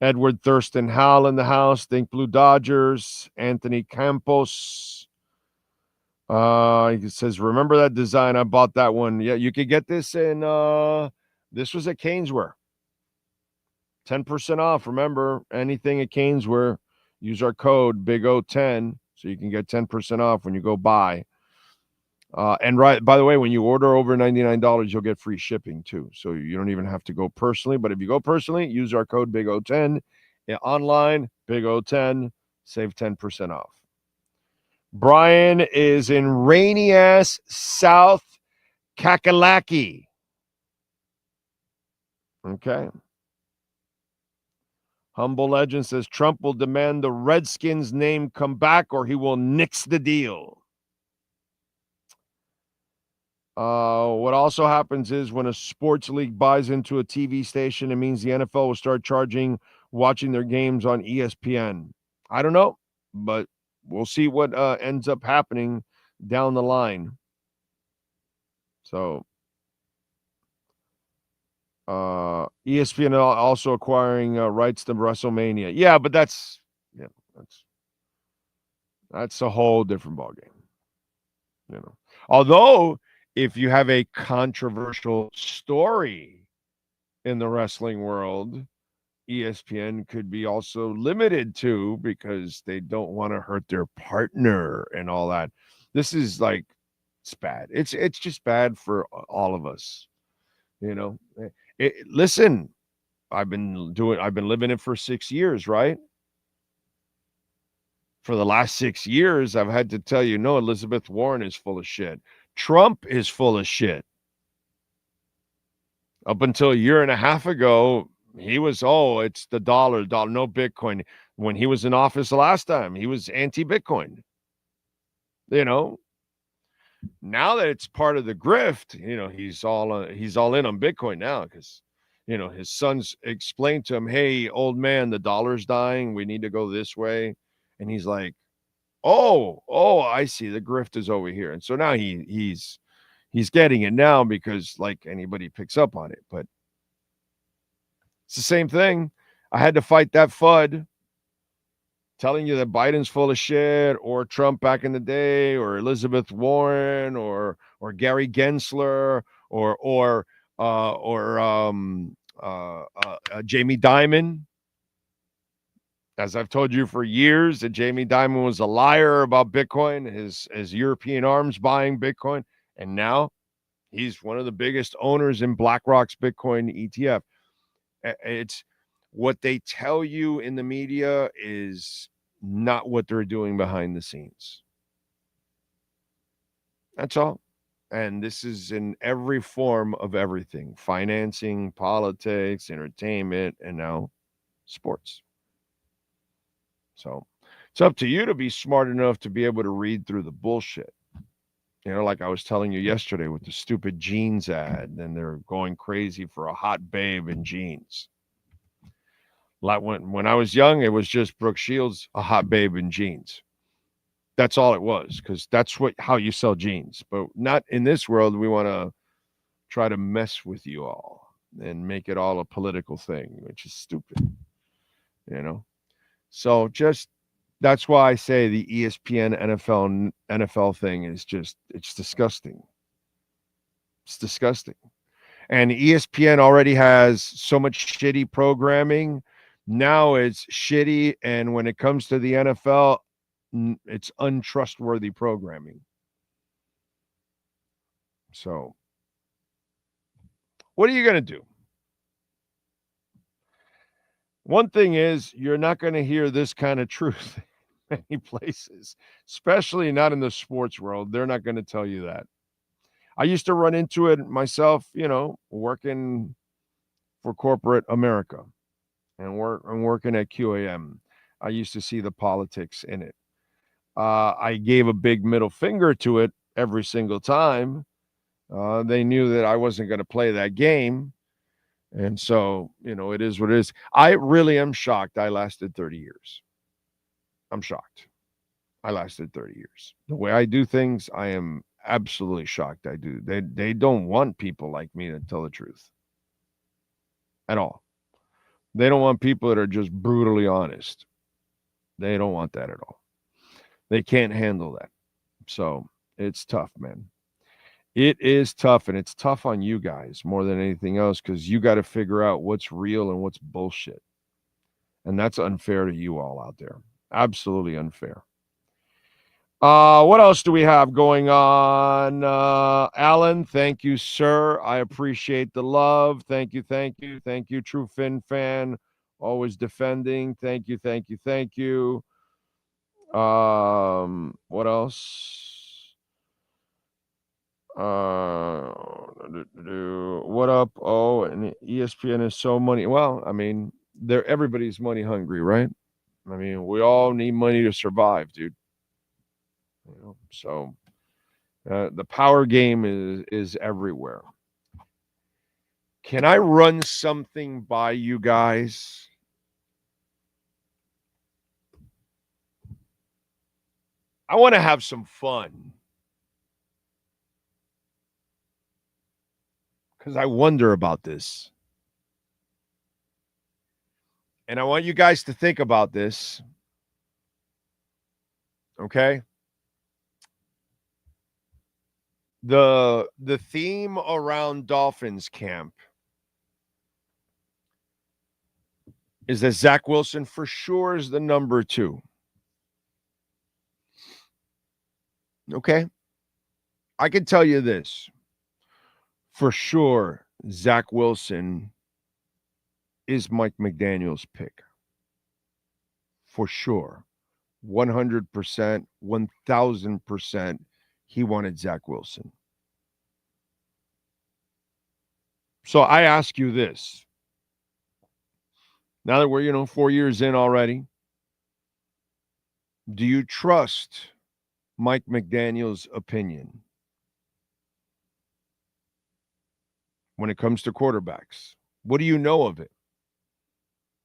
Edward Thurston Howell in the house. Think Blue Dodgers. Anthony Campos. He says, remember that design? I bought that one. Yeah, you could get this in, this was at Caneswear. 10% off. Remember, anything at Caneswear, use our code BIG010 so you can get 10% off when you go buy. And right, by the way, when you order over $99, you'll get free shipping too. So you don't even have to go personally. But if you go personally, use our code BIG010. Online, BIG010, save 10% off. Brian is in rainy ass South Kakalaki. Okay. Humble Legend says Trump will demand the Redskins name come back or he will nix the deal. What also happens is when a sports league buys into a TV station, it means the NFL will start charging watching their games on ESPN. I don't know, but we'll see what ends up happening down the line. So ESPN also acquiring rights to WrestleMania. Yeah, but that's a whole different ballgame. You know, although if you have a controversial story in the wrestling world, ESPN could be also limited to because they don't want to hurt their partner and all that. This is like, it's bad. It's just bad for all of us. You know, listen, I've been living it for 6 years, right? For the last 6 years, I've had to tell you, no, Elizabeth Warren is full of shit. Trump is full of shit. Up until a year and a half ago, he was, it's the dollar, no Bitcoin. When he was in office the last time, he was anti-Bitcoin. You know, now that it's part of the grift, you know, he's all in on Bitcoin now because, you know, his sons explained to him, hey, old man, the dollar's dying. We need to go this way. And he's like, oh, I see. The grift is over here. And so now he's getting it now because like anybody picks up on it. But it's the same thing. I had to fight that FUD telling you that Biden's full of shit or Trump back in the day or Elizabeth Warren or Gary Gensler or Jamie Dimon. As I've told you for years, that Jamie Dimon was a liar about Bitcoin, his European arms buying Bitcoin, and now he's one of the biggest owners in BlackRock's Bitcoin ETF. It's what they tell you in the media is not what they're doing behind the scenes. That's all. And this is in every form of everything: financing, politics, entertainment, and now sports. So it's up to you to be smart enough to be able to read through the bullshit. You know, like I was telling you yesterday with the stupid jeans ad, and they're going crazy for a hot babe in jeans. Like when I was young, it was just Brooke Shields, a hot babe in jeans. That's all it was, because that's how you sell jeans. But not in this world. We want to try to mess with you all and make it all a political thing, which is stupid. You know? So that's why I say the ESPN NFL thing is it's disgusting. It's disgusting. And ESPN already has so much shitty programming Now it's shitty, and when it comes to the NFL, it's untrustworthy programming. So, what are you going to do? One thing is, you're not going to hear this kind of truth in many places, especially not in the sports world. They're not going to tell you that. I used to run into it myself, working for corporate America and working at QAM. I used to see the politics in it. I gave a big middle finger to it every single time. They knew that I wasn't going to play that game. And so, it is what it is. I really am shocked I lasted 30 years. I'm shocked. I lasted 30 years. The way I do things, I am absolutely shocked I do. They don't want people like me to tell the truth at all. They don't want people that are just brutally honest. They don't want that at all. They can't handle that. So it's tough, man. It is tough, and it's tough on you guys more than anything else, because you got to figure out what's real and what's bullshit. And that's unfair to you all out there. Absolutely unfair. What else do we have going on? Alan, thank you, sir. I appreciate the love. Thank you. Thank you, true Fin fan. Always defending. Thank you. What else? What up? Oh, and ESPN is so money. Well, I mean, everybody's money hungry, right? I mean, we all need money to survive, dude. So the power game is everywhere. Can I run something by you guys? I want to have some fun, because I wonder about this. And I want you guys to think about this. Okay? The theme around Dolphins camp is that Zach Wilson for sure is the number 2. Okay? I can tell you this. For sure, Zach Wilson is Mike McDaniel's pick. For sure. 100%, 1,000%. He wanted Zach Wilson. So I ask you this. Now that we're, 4 years in already, do you trust Mike McDaniel's opinion when it comes to quarterbacks? What do you know of it?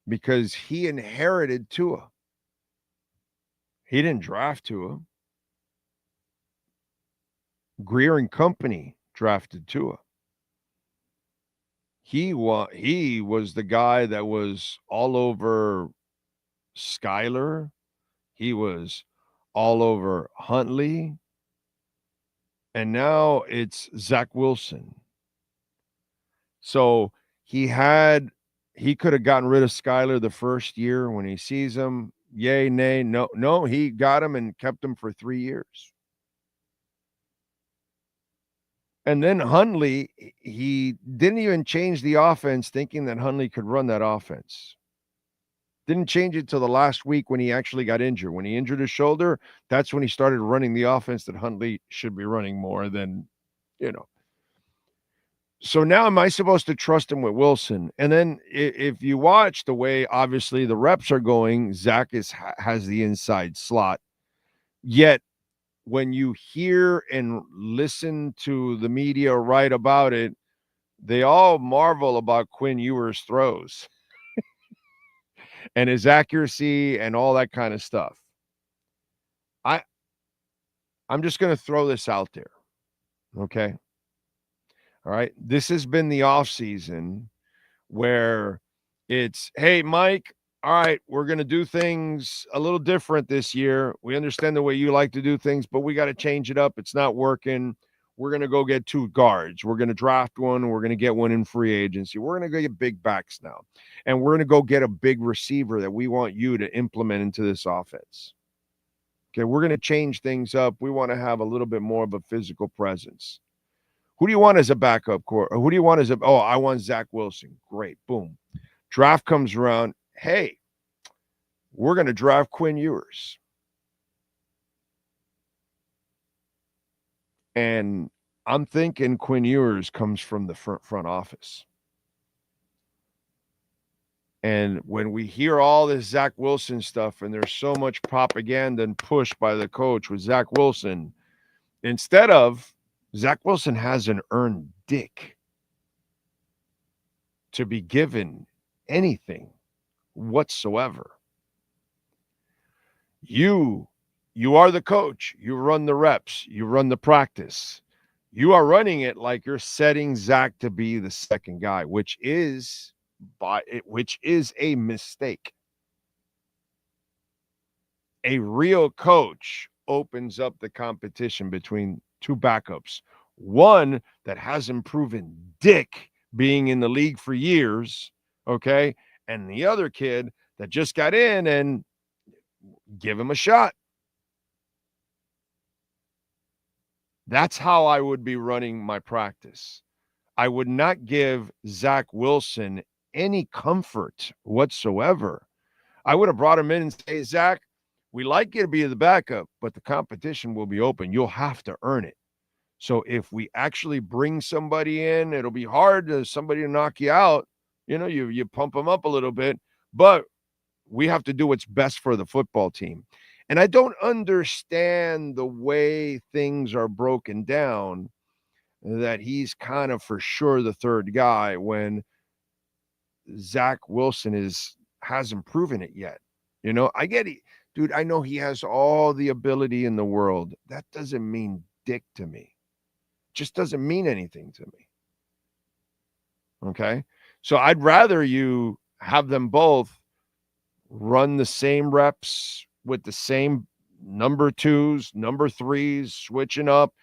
Because he inherited Tua. He didn't draft Tua. Greer and company drafted Tua. He was the guy that was all over Skyler. He was all over Huntley. And now it's Zach Wilson. So he could have gotten rid of Skyler the first year when he sees him. Yay, nay, no, he got him and kept him for 3 years. And then Huntley, he didn't even change the offense thinking that Huntley could run that offense. Didn't change it till the last week when he actually got injured. When he injured his shoulder, that's when he started running the offense that Huntley should be running more than, So now am I supposed to trust him with Wilson? And then if you watch the way, obviously, the reps are going, Zach has the inside slot. Yet, when you hear and listen to the media write about it, they all marvel about Quinn Ewers' throws and his accuracy and all that kind of stuff. I'm just going to throw this out there. Okay. All right. This has been the off season where it's, hey, Mike, all right, we're going to do things a little different this year. We understand the way you like to do things, but we got to change it up. It's not working. we're going to go get 2 guards. We're going to draft one. We're going to get one in free agency. We're going to go get big backs now. And we're going to go get a big receiver that we want you to implement into this offense. Okay, we're going to change things up. We want to have a little bit more of a physical presence. Who do you want as a backup core? Or who do you want as a, oh, I want Zach Wilson. Great, boom. Draft comes around. Hey, we're going to draft Quinn Ewers. And I'm thinking Quinn Ewers comes from the front office. And when we hear all this Zach Wilson stuff, and there's so much propaganda and push by the coach with Zach Wilson, instead of Zach Wilson hasn't earned dick to be given anything whatsoever. You are the coach. You run the reps. You run the practice. You are running it like you're setting Zach to be the second guy, which is a mistake. A real coach opens up the competition between 2 backups. One that hasn't proven dick being in the league for years, okay? And the other kid that just got in, and give him a shot. That's how I would be running my practice. I would not give Zach Wilson any comfort whatsoever. I would have brought him in and say, hey, Zach, we like you to be the backup, but the competition will be open. You'll have to earn it. So if we actually bring somebody in, it'll be hard to somebody to knock you out. You know, you pump them up a little bit, but we have to do what's best for the football team. And I don't understand the way things are broken down, that he's kind of for sure the third guy when Zach Wilson hasn't proven it yet. You know, I get it. Dude, I know he has all the ability in the world. That doesn't mean dick to me. Just doesn't mean anything to me. Okay? So I'd rather you have them both run the same reps with the same number 2s, number 3s, switching up,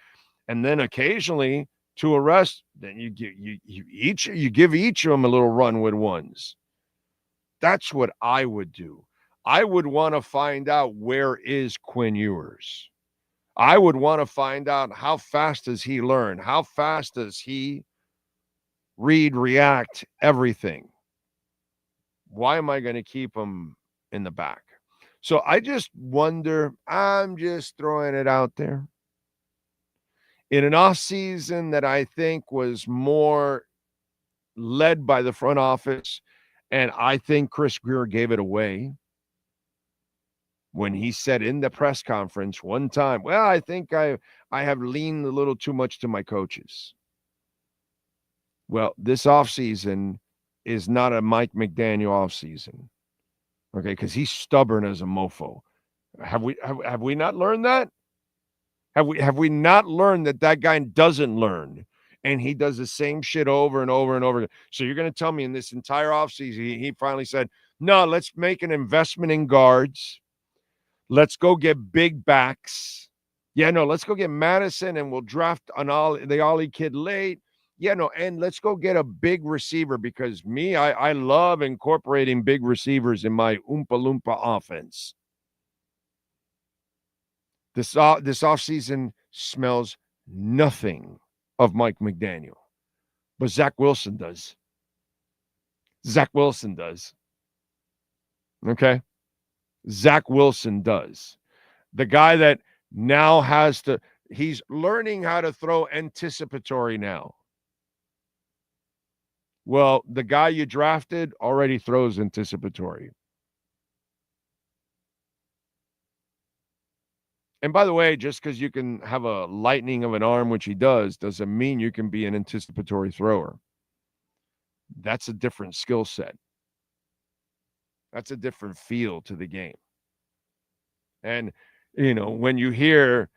and then occasionally to a rest, then you give each of them a little run with 1s. That's what I would do. I would want to find out, where is Quinn Ewers? I would want to find out, how fast does he learn? How fast does he read, react, everything? Why am I going to keep him in the back? So I just wonder, I'm just throwing it out there, in an offseason that I think was more led by the front office, and I think Chris Greer gave it away when he said in the press conference one time, well, I think I have leaned a little too much to my coaches. Well, this offseason is not a Mike McDaniel offseason. Okay, because he's stubborn as a mofo. Have we not learned that? Have we not learned that guy doesn't learn, and he does the same shit over and over and over? So you're going to tell me in this entire offseason he finally said, no, let's make an investment in guards. Let's go get big backs. Yeah, no, let's go get Madison, and we'll draft the Ollie kid late. Yeah, no, and let's go get a big receiver, because I love incorporating big receivers in my Oompa Loompa offense. This offseason smells nothing of Mike McDaniel, but Zach Wilson does. Zach Wilson does. Okay? Zach Wilson does. The guy that now he's learning how to throw anticipatory now. Well, the guy you drafted already throws anticipatory. And by the way, just because you can have a lightning of an arm, which he does, doesn't mean you can be an anticipatory thrower. That's a different skill set. That's a different feel to the game. And, you know, when you hear,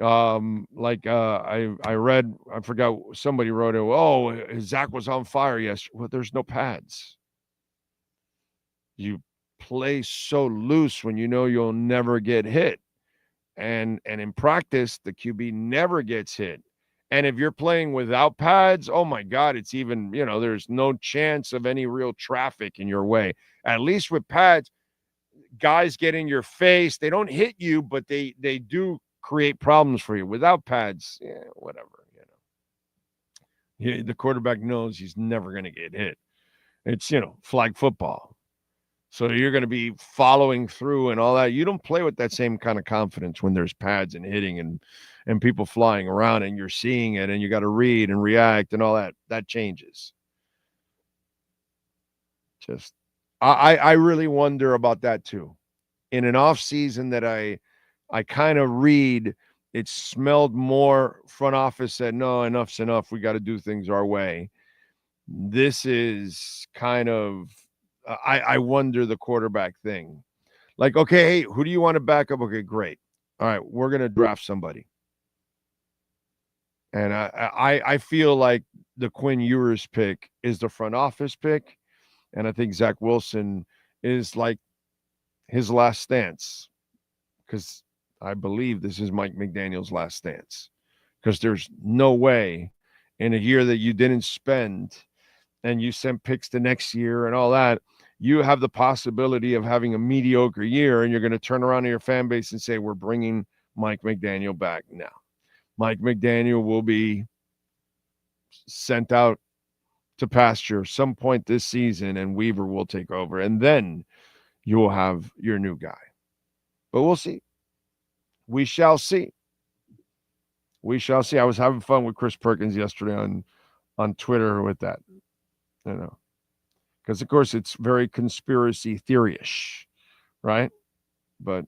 I read, I forgot, somebody wrote it, oh, Zach was on fire yesterday. Well, there's no pads. You play so loose when you know you'll never get hit. And in practice, the QB never gets hit. And if you're playing without pads, oh my God, it's even, there's no chance of any real traffic in your way. At least with pads, guys get in your face. They don't hit you, but they do create problems for you. Without pads, whatever. The quarterback knows he's never going to get hit. It's, flag football. So you're going to be following through and all that. You don't play with that same kind of confidence when there's pads and hitting and people flying around and you're seeing it and you got to read and react and all that. That changes. I really wonder about that too. In an off season that I kind of read, it smelled more front office said, no, enough's enough. We got to do things our way. This is kind of, I wonder the quarterback thing. Like, okay, hey, who do you want to back up? Okay, great. All right, we're going to draft somebody. And I feel like the Quinn Ewers pick is the front office pick. And I think Zach Wilson is like his last stance, because I believe this is Mike McDaniel's last stance, because there's no way in a year that you didn't spend and you sent picks to next year and all that, you have the possibility of having a mediocre year and you're going to turn around to your fan base and say, we're bringing Mike McDaniel back now. Mike McDaniel will be sent out to pasture some point this season and Weaver will take over. And then you will have your new guy. But we'll see. We shall see. We shall see. I was having fun with Chris Perkins yesterday on Twitter with that, because of course it's very conspiracy theory-ish, right? But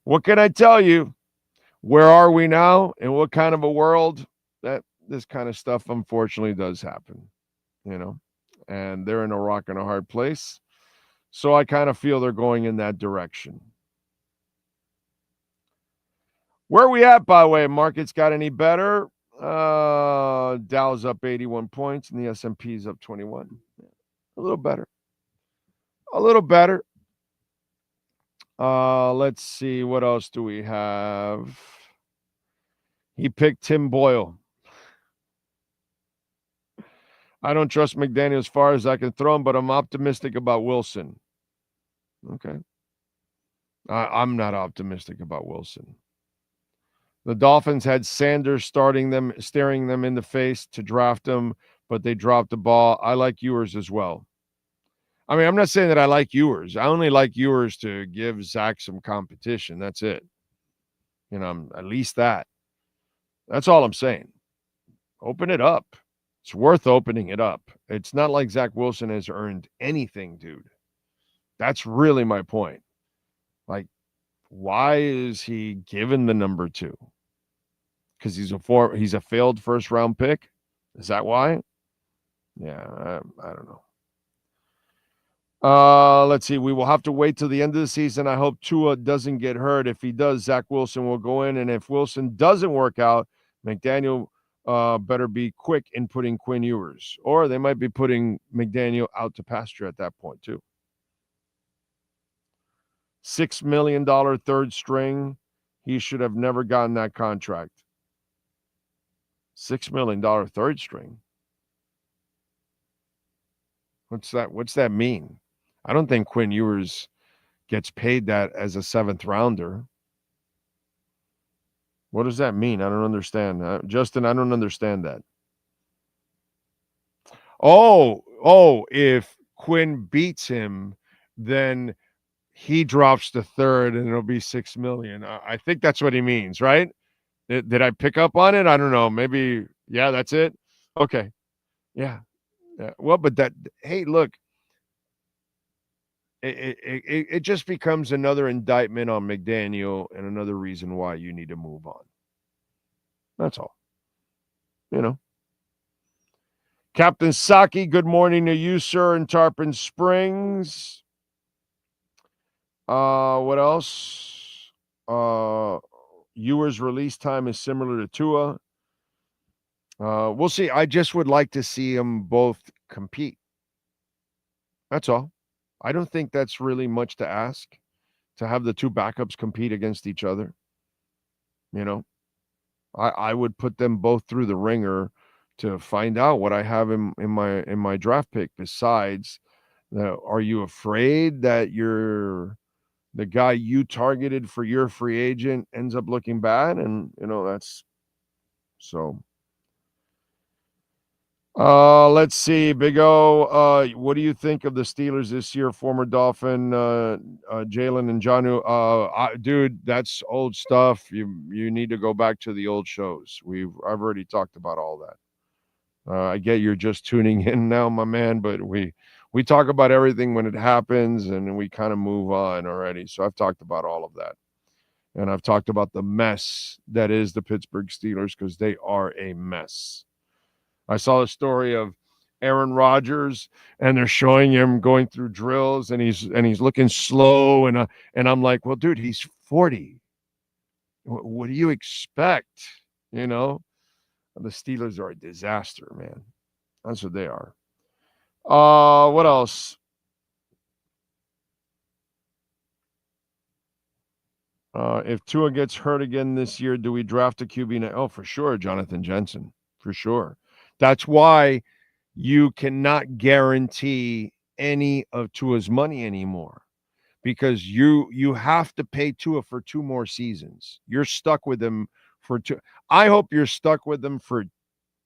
what can I tell you? Where are we now? In what kind of a world that this kind of stuff unfortunately does happen, and they're in a rock and a hard place. So I kind of feel they're going in that direction. Where are we at, by the way? Markets got any better? Dow's up 81 points and the S&P's up 21. A little better. A little better. Let's see. What else do we have? He picked Tim Boyle. I don't trust McDaniel as far as I can throw him, but I'm optimistic about Wilson. Okay. I'm not optimistic about Wilson. The Dolphins had Sanders staring them in the face to draft him, but they dropped the ball. I like Ewers as well. I mean, I'm not saying that I like Ewers. I only like Ewers to give Zach some competition. That's it. At least that. That's all I'm saying. Open it up. It's worth opening it up. It's not like Zach Wilson has earned anything, dude. That's really my point. Like, why is he given the number 2? Because he's a failed first round pick? Is that why? Yeah, I don't know. Let's see. We will have to wait till the end of the season. I hope Tua doesn't get hurt. If he does, Zach Wilson will go in. And if Wilson doesn't work out, McDaniel better be quick in putting Quinn Ewers. Or they might be putting McDaniel out to pasture at that point, too. $6 million third string. He should have never gotten that contract. $6 million third string. What's that mean? I don't think Quinn Ewers gets paid that as a 7th rounder. What does that mean? I don't understand. Justin, I don't understand that. Oh, if Quinn beats him, then he drops to 3rd and it'll be $6 million. I think that's what he means, right? Did I pick up on it? I don't know. Maybe, yeah, that's it. Okay. Yeah. Well, but hey, look, it just becomes another indictment on McDaniel and another reason why you need to move on. That's all. Captain Saki, good morning to you, sir, in Tarpon Springs. What else? Ewers' release time is similar to Tua. We'll see. I just would like to see them both compete. That's all. I don't think that's really much to ask, to have the two backups compete against each other. I would put them both through the ringer to find out what I have in my draft pick. Besides, are you afraid that the guy you targeted for your free agent ends up looking bad? And that's so. Let's see, Big O. What do you think of the Steelers this year? Former Dolphin, Jalen and Jonnu. Dude, that's old stuff. You need to go back to the old shows. I've already talked about all that. I get you're just tuning in now, my man, but we talk about everything when it happens, and we kind of move on already. So I've talked about all of that, and I've talked about the mess that is the Pittsburgh Steelers, because they are a mess. I saw a story of Aaron Rodgers, and they're showing him going through drills, and he's looking slow, and I'm like, well, dude, he's 40. What do you expect? The Steelers are a disaster, man. That's what they are. What else? If Tua gets hurt again this year, do we draft a QB? Oh, for sure, Jonathan Jensen, for sure. That's why you cannot guarantee any of Tua's money anymore, because you have to pay Tua for 2 more seasons. You're stuck with him for 2. I hope you're stuck with him for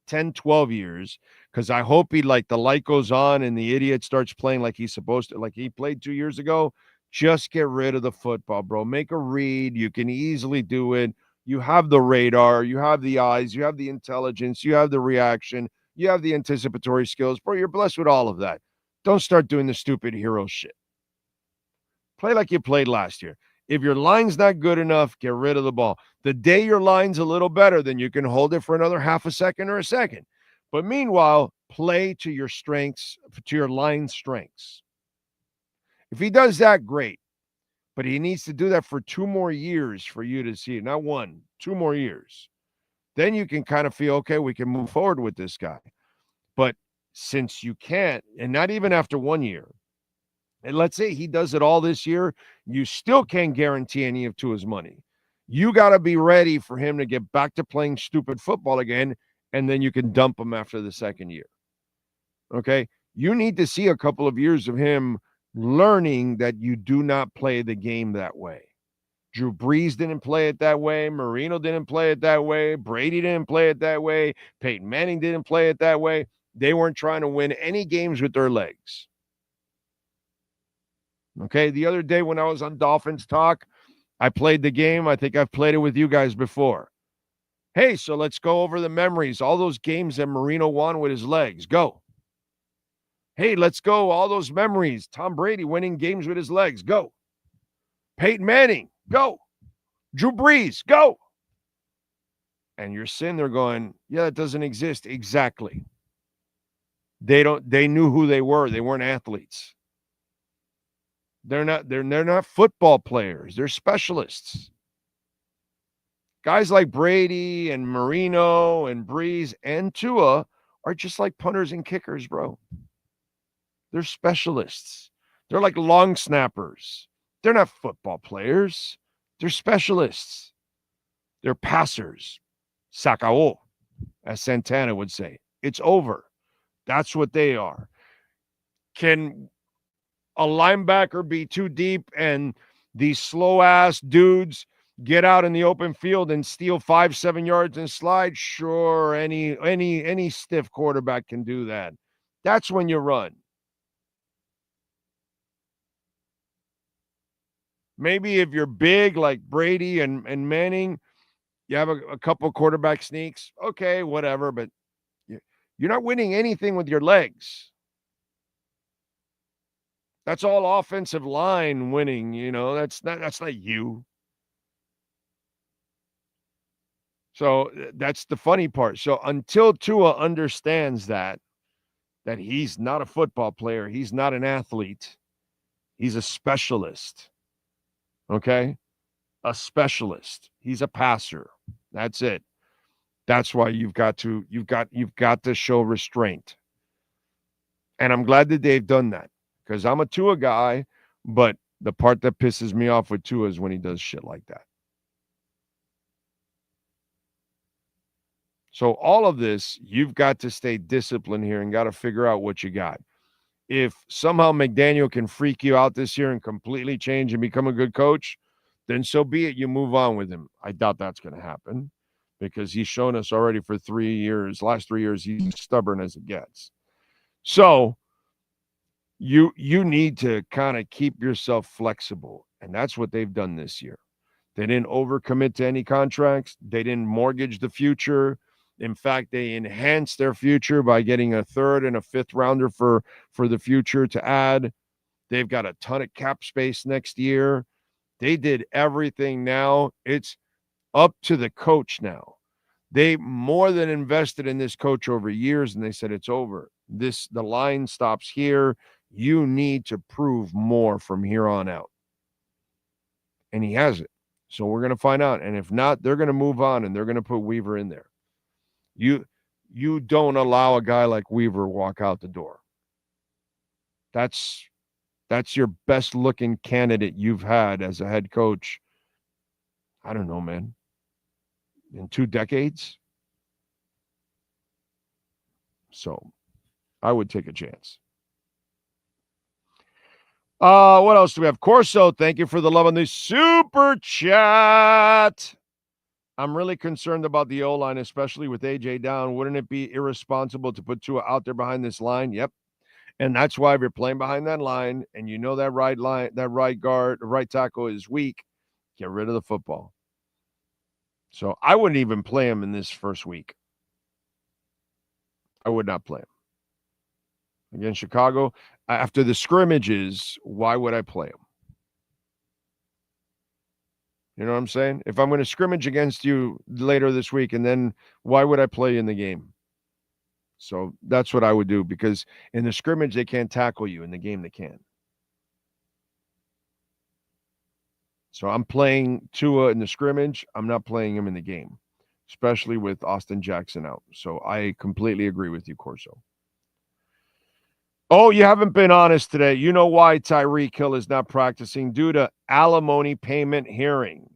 10, 12 years, because I hope the light goes on and the idiot starts playing like he's supposed to, like he played 2 years ago. Just get rid of the football, bro. Make a read. You can easily do it. You have the radar, you have the eyes, you have the intelligence, you have the reaction, you have the anticipatory skills. Bro, you're blessed with all of that. Don't start doing the stupid hero shit. Play like you played last year. If your line's not good enough, get rid of the ball. The day your line's a little better, then you can hold it for another half a second or a second. But meanwhile, play to your strengths, to your line strengths. If he does that, great. But he needs to do that for 2 more years for you to see it. Not 1, 2 more years. Then you can kind of feel, okay, we can move forward with this guy. But since you can't, and not even after 1 year, and let's say he does it all this year, you still can't guarantee any of Tua's money. You got to be ready for him to get back to playing stupid football again, and then you can dump him after the 2nd year. Okay? You need to see a couple of years of him learning that you do not play the game that way. Drew Brees didn't play it that way. Marino didn't play it that way. Brady didn't play it that way. Peyton Manning didn't play it that way. They weren't trying to win any games with their legs. Okay, the other day when I was on Dolphins Talk, I played the game. I think I've played it with you guys before. Hey, so let's go over the memories. All those games that Marino won with his legs. Go. Hey, let's go. All those memories. Tom Brady winning games with his legs. Go. Peyton Manning. Go. Drew Brees. Go. And you're sitting there going, yeah, it doesn't exist. Exactly. They knew who they were. They weren't athletes. They're not football players. They're specialists. Guys like Brady and Marino and Brees and Tua are just like punters and kickers, bro. They're specialists. They're like long snappers. They're not football players. They're specialists. They're passers. Sacao, as Santana would say. It's over. That's what they are. Can a linebacker be too deep and these slow-ass dudes get out in the open field and steal 5-7 yards and slide? Sure, any stiff quarterback can do that. That's when you run. Maybe if you're big like Brady and Manning, you have a couple quarterback sneaks. Okay, whatever, but you're not winning anything with your legs. That's all offensive line winning, That's not you. So that's the funny part. So until Tua understands that he's not a football player, he's not an athlete, he's a specialist. Okay? A specialist. He's a passer. That's it. That's why you've got to show restraint. And I'm glad that they've done that, because I'm a Tua guy, but the part that pisses me off with Tua is when he does shit like that. So all of this, you've got to stay disciplined here and got to figure out what you got. If somehow McDaniel can freak you out this year and completely change and become a good coach, then so be it. You move on with him. I doubt that's going to happen because he's shown us already for 3 years. Last 3 years, he's stubborn as it gets. So you need to kind of keep yourself flexible, and that's what they've done this year. They didn't overcommit to any contracts. They didn't mortgage the future. In fact, they enhanced their future by getting a 3rd and a 5th rounder for the future to add. They've got a ton of cap space next year. They did everything now. It's up to the coach now. They more than invested in this coach over years, and they said it's over. The line stops here. You need to prove more from here on out. And he has it. So we're going to find out. And if not, they're going to move on, and they're going to put Weaver in there. You don't allow a guy like Weaver walk out the door. That's your best looking candidate you've had as a head coach. I don't know, man. In 2 decades. So I would take a chance. What else do we have? Corso, thank you for the love on the super chat. I'm really concerned about the O-line, especially with AJ down. Wouldn't it be irresponsible to put Tua out there behind this line? Yep. And that's why if you're playing behind that line and you know that right line, that right guard, right tackle is weak, get rid of the football. So I wouldn't even play him in this first week. I would not play him. Against Chicago, after the scrimmages, why would I play him? You know what I'm saying? If I'm going to scrimmage against you later this week, and then why would I play in the game? So that's what I would do, because in the scrimmage, they can't tackle you. In the game, they can. So I'm playing Tua in the scrimmage. I'm not playing him in the game, especially with Austin Jackson out. So I completely agree with you, Corso. Oh, you haven't been honest today. You know why Tyreek Hill is not practicing? Due to alimony payment hearing.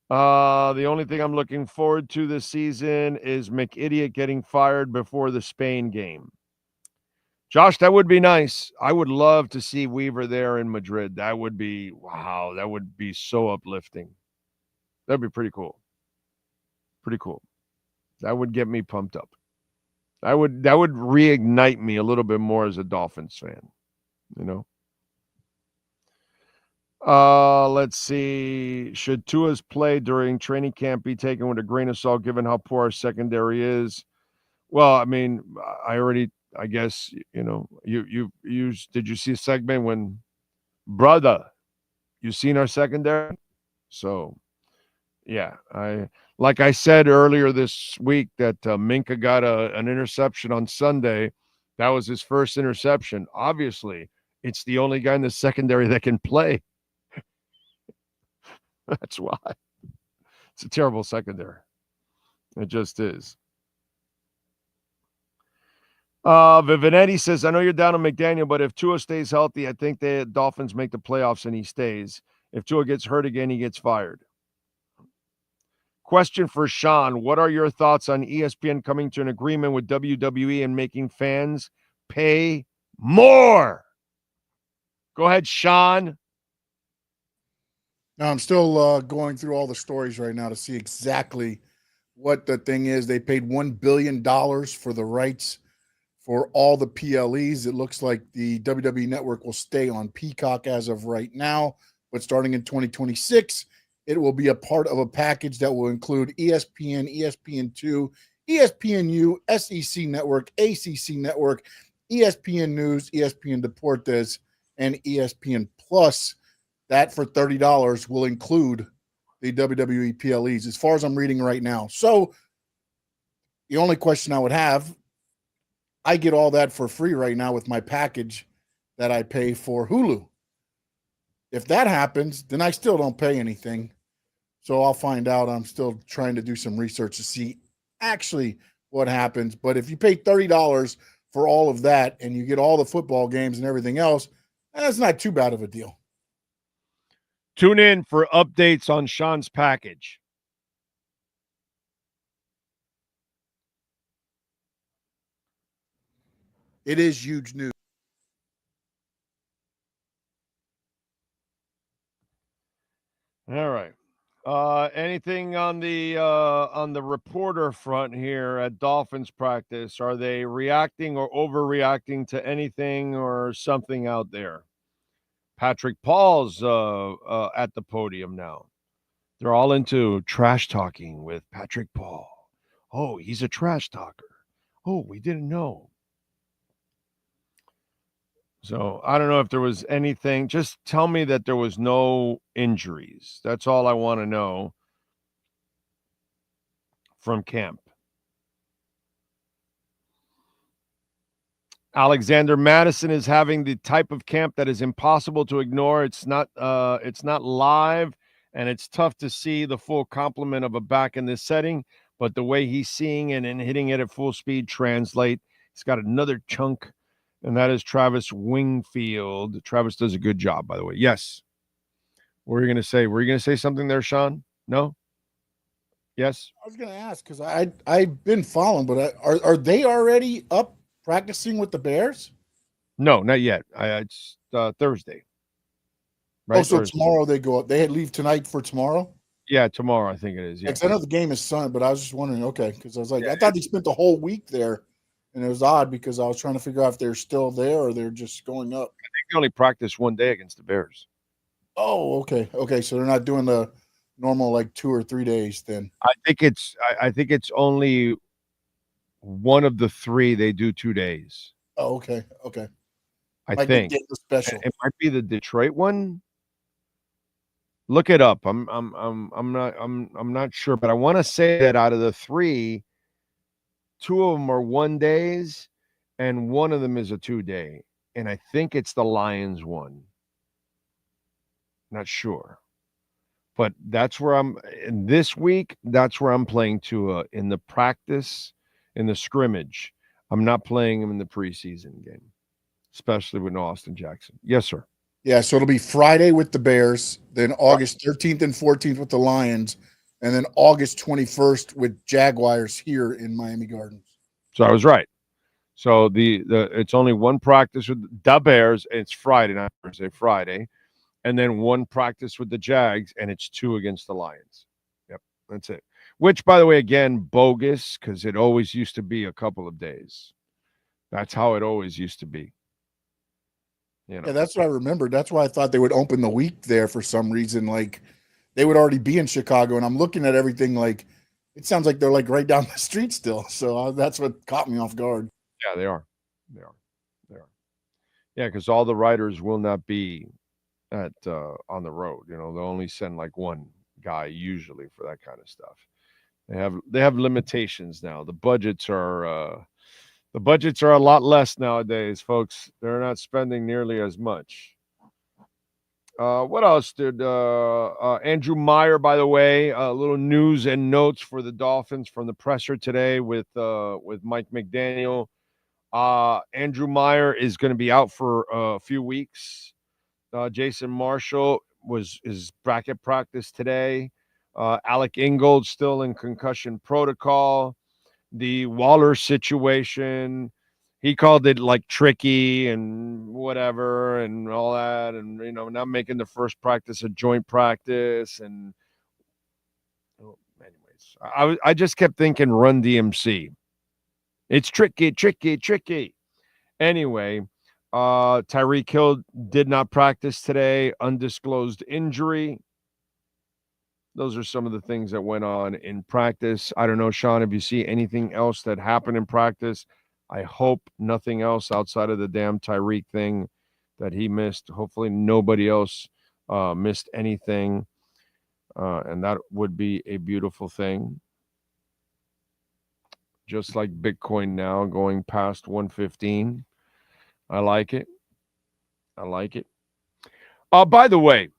The only thing I'm looking forward to this season is McIdiot getting fired before the Spain game. Josh, that would be nice. I would love to see Weaver there in Madrid. That would be, wow, that would be so uplifting. That'd be pretty cool. Pretty cool. That would get me pumped up. That would reignite me a little bit more as a Dolphins fan, you know. Let's see. Should Tua's play during training camp be taken with a grain of salt, given how poor our secondary is? Well, I mean, I guess, you know, you did you see a segment when, brother, you seen our secondary? So, yeah, like I said earlier this week that Minka got an interception on Sunday. That was his first interception. Obviously, it's the only guy in the secondary that can play. That's why. It's a terrible secondary. It just is. Vivinetti says, I know you're down on McDaniel, but if Tua stays healthy, I think the Dolphins make the playoffs and he stays. If Tua gets hurt again, he gets fired. Question for Sean. What are your thoughts on ESPN coming to an agreement with WWE and making fans pay more? Go ahead, Sean. No, I'm still going through all the stories right now to see exactly what the thing is. They paid $1 billion for the rights for all the PLEs. It looks like the WWE Network will stay on Peacock as of right now, but starting in 2026, it will be a part of a package that will include ESPN, ESPN2, ESPNU, SEC Network, ACC Network, ESPN News, ESPN Deportes, and ESPN Plus. That for $30 will include the WWE PLEs, as far as I'm reading right now. So the only question I would have, I get all that for free right now with my package that I pay for Hulu. If that happens, then I still don't pay anything. So I'll find out. I'm still trying to do some research to see actually what happens. But if you pay $30 for all of that and you get all the football games and everything else, that's not too bad of a deal. Tune in for updates on Sean's package. it is huge news. All right. Anything on the reporter front here at Dolphins practice? Are they reacting or overreacting to anything or something out there? Patrick Paul's at the podium now. They're all into trash talking with Patrick Paul. Oh, he's a trash talker. Oh, we didn't know. So I don't know if there was anything. Just tell me that there was no injuries. That's all I want to know from camp. Alexander Madison is having the type of camp that is impossible to ignore. It's not live, and it's tough to see the full complement of a back in this setting. But the way he's seeing it and hitting it at full speed translate. He's got another chunk. And that is Travis Wingfield. Travis does a good job, by the way. Yes. What were you going to say? Were you going to say something there, Sean? No? Yes? I was going to ask because I've been following, but are they already up practicing with the Bears? No, not yet. It's Thursday. Right? Oh, so Thursday. tomorrow they go up. They leave tonight for tomorrow? Yeah, tomorrow I think it is. Yeah. I know the game is Sunday, but I was just wondering, okay, because I was like, I thought they spent the whole week there. And it was odd because I was trying to figure out if they're still there or they're just going up. I think they only practiced one day against the Bears. Oh, okay. Okay. So they're not doing the normal like 2 or 3 days then. I think it's only one of the 3 they do 2 days. Oh, okay. Okay. I think the special. It might be the Detroit one. Look it up. I'm not sure, but I want to say that out of the 3, 2 of them are 1 days, and one of them is a 2-day. And I think it's the Lions one. Not sure. But that's where I'm in this week. That's where I'm playing Tua in the practice, in the scrimmage. I'm not playing him in the preseason game, especially with no Austin Jackson. Yes, sir. Yeah, so it'll be Friday with the Bears, then August 13th and 14th with the Lions, and then August 21st with Jaguars here in Miami Gardens. So I was right. So the it's only one practice with the Bears. And it's Friday, not Thursday, Friday. And then one practice with the Jags, and it's 2 against the Lions. Yep, that's it. Which, by the way, again, bogus, because it always used to be a couple of days. That's how it always used to be. You know. Yeah, that's what I remembered. That's why I thought they would open the week there for some reason. Like, they would already be in Chicago, and I'm looking at everything like, it sounds like they're like right down the street still. So that's what caught me off guard. Yeah, they are. Yeah, because all the riders will not be at on the road. You know, they'll only send like one guy usually for that kind of stuff. They have limitations now. The budgets are a lot less nowadays, folks. They're not spending nearly as much. What else did Andrew Meyer, by the way, a little news and notes for the Dolphins from the presser today with Mike McDaniel. Andrew Meyer is going to be out for a few weeks. Jason Marshall his bracket practice today. Alec Ingold still in concussion protocol. The Waller situation, he called it like tricky and whatever and all that, and not making the first practice a joint practice. And anyways, I just kept thinking Run DMC. It's tricky. Anyway, Tyreek Hill did not practice today, undisclosed injury. Those are some of the things that went on in practice. I don't know, Sean, if you see anything else that happened in practice. I hope nothing else outside of the damn Tyreek thing that he missed. Hopefully nobody else missed anything, and that would be a beautiful thing. Just like Bitcoin now going past 115. I like it. By the way,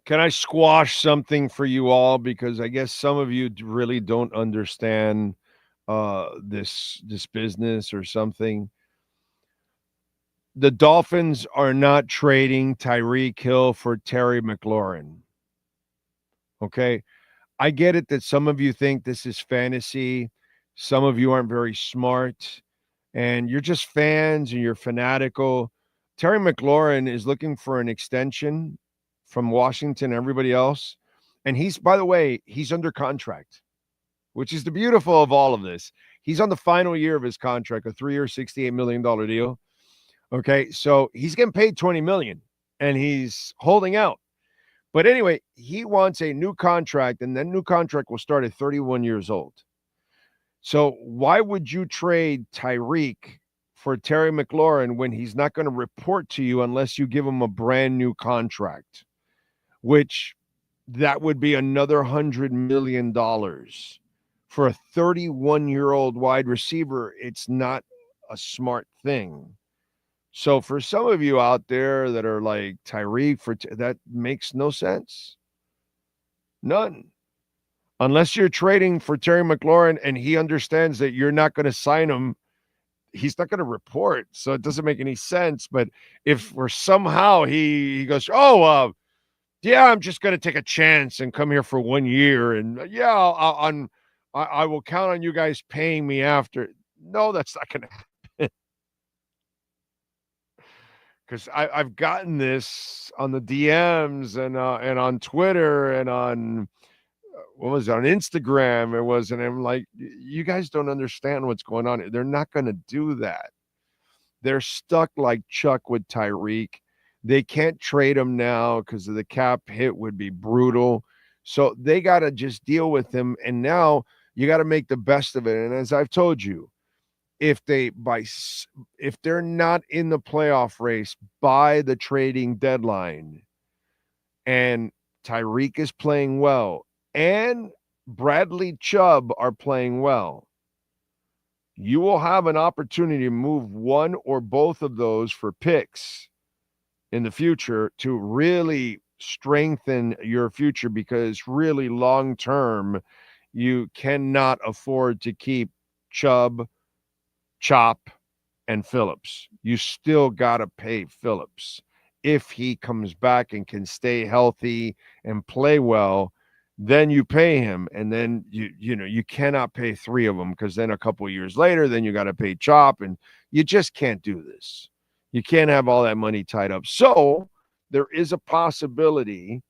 can I squash something for you all? Because I guess some of you really don't understand this business or something. The Dolphins are not trading Tyreek Hill for Terry McLaurin. Okay? I get it that some of you think this is fantasy. Some of you aren't very smart. and you're just fans and you're fanatical. Terry McLaurin is looking for an extension from Washington and everybody else. And he's, by the way, he's under contract, which is the beautiful of all of this. He's on the final year of his contract, a 3-year, $68 million deal. Okay, so he's getting paid $20 million, and he's holding out. But anyway, he wants a new contract, and that new contract will start at 31 years old. So why would you trade Tyreek for Terry McLaurin when he's not going to report to you unless you give him a brand new contract, which that would be another $100 million for a 31-year-old wide receiver. It's not a smart thing. So for some of you out there that are like Tyreek, that makes no sense. None. Unless you're trading for Terry McLaurin and he understands that you're not going to sign him, he's not going to report. So it doesn't make any sense. But if for somehow he goes, yeah, I'm just going to take a chance and come here for 1 year. And yeah, I will count on you guys paying me after. No, that's not going to happen. Because I've gotten this on the DMs and on Twitter and on, what was it, on Instagram. It was, and I'm like, you guys don't understand what's going on. They're not going to do that. They're stuck like Chuck with Tyreek. They can't trade him now because of the cap hit would be brutal. So they got to just deal with him. And now you got to make the best of it. And as I've told you, if they're not in the playoff race by the trading deadline and Tyreek is playing well and Bradley Chubb are playing well, you will have an opportunity to move one or both of those for picks in the future to really strengthen your future, because really long term, you cannot afford to keep Chubb, Chop, and Phillips. You still got to pay Phillips. If he comes back and can stay healthy and play well, then you pay him. And then you cannot pay three of them, because then a couple of years later, then you got to pay Chop, and you just can't do this. You can't have all that money tied up. So there is a possibility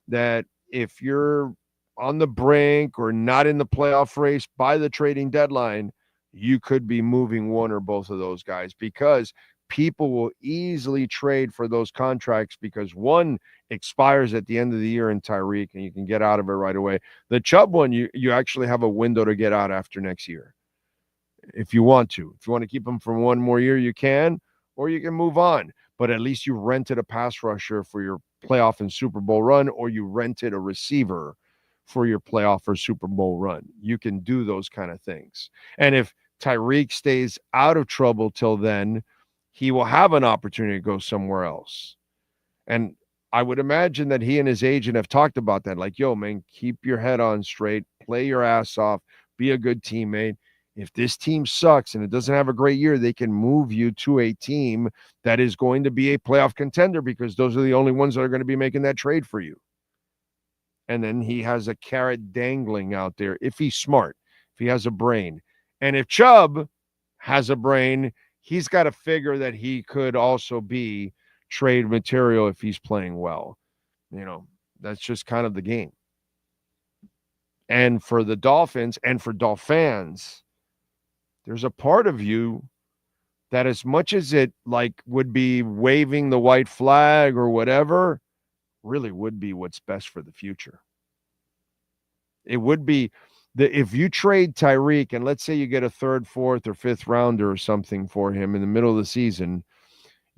that if you're on the brink or not in the playoff race by the trading deadline, you could be moving one or both of those guys, because people will easily trade for those contracts, because one expires at the end of the year in Tyreek and you can get out of it right away. The Chubb one, you actually have a window to get out after next year if you want to. If you want to keep him for one more year, you can, or you can move on. But at least you rented a pass rusher for your playoff and Super Bowl run, or you rented a receiver for your playoff or Super Bowl run. You can do those kind of things. And if Tyreek stays out of trouble till then, he will have an opportunity to go somewhere else. And I would imagine that he and his agent have talked about that. Like, yo, man, keep your head on straight, play your ass off, be a good teammate. If this team sucks and it doesn't have a great year, they can move you to a team that is going to be a playoff contender, because those are the only ones that are going to be making that trade for you. And then he has a carrot dangling out there if he's smart, if he has a brain. And if Chubb has a brain, he's got to figure that he could also be trade material if he's playing well. That's just kind of the game. And for the Dolphins and for Dolphins, there's a part of you that, as much as it would be waving the white flag or whatever, really would be what's best for the future. It would be if you trade Tyreek and let's say you get a third, fourth, or fifth rounder or something for him in the middle of the season,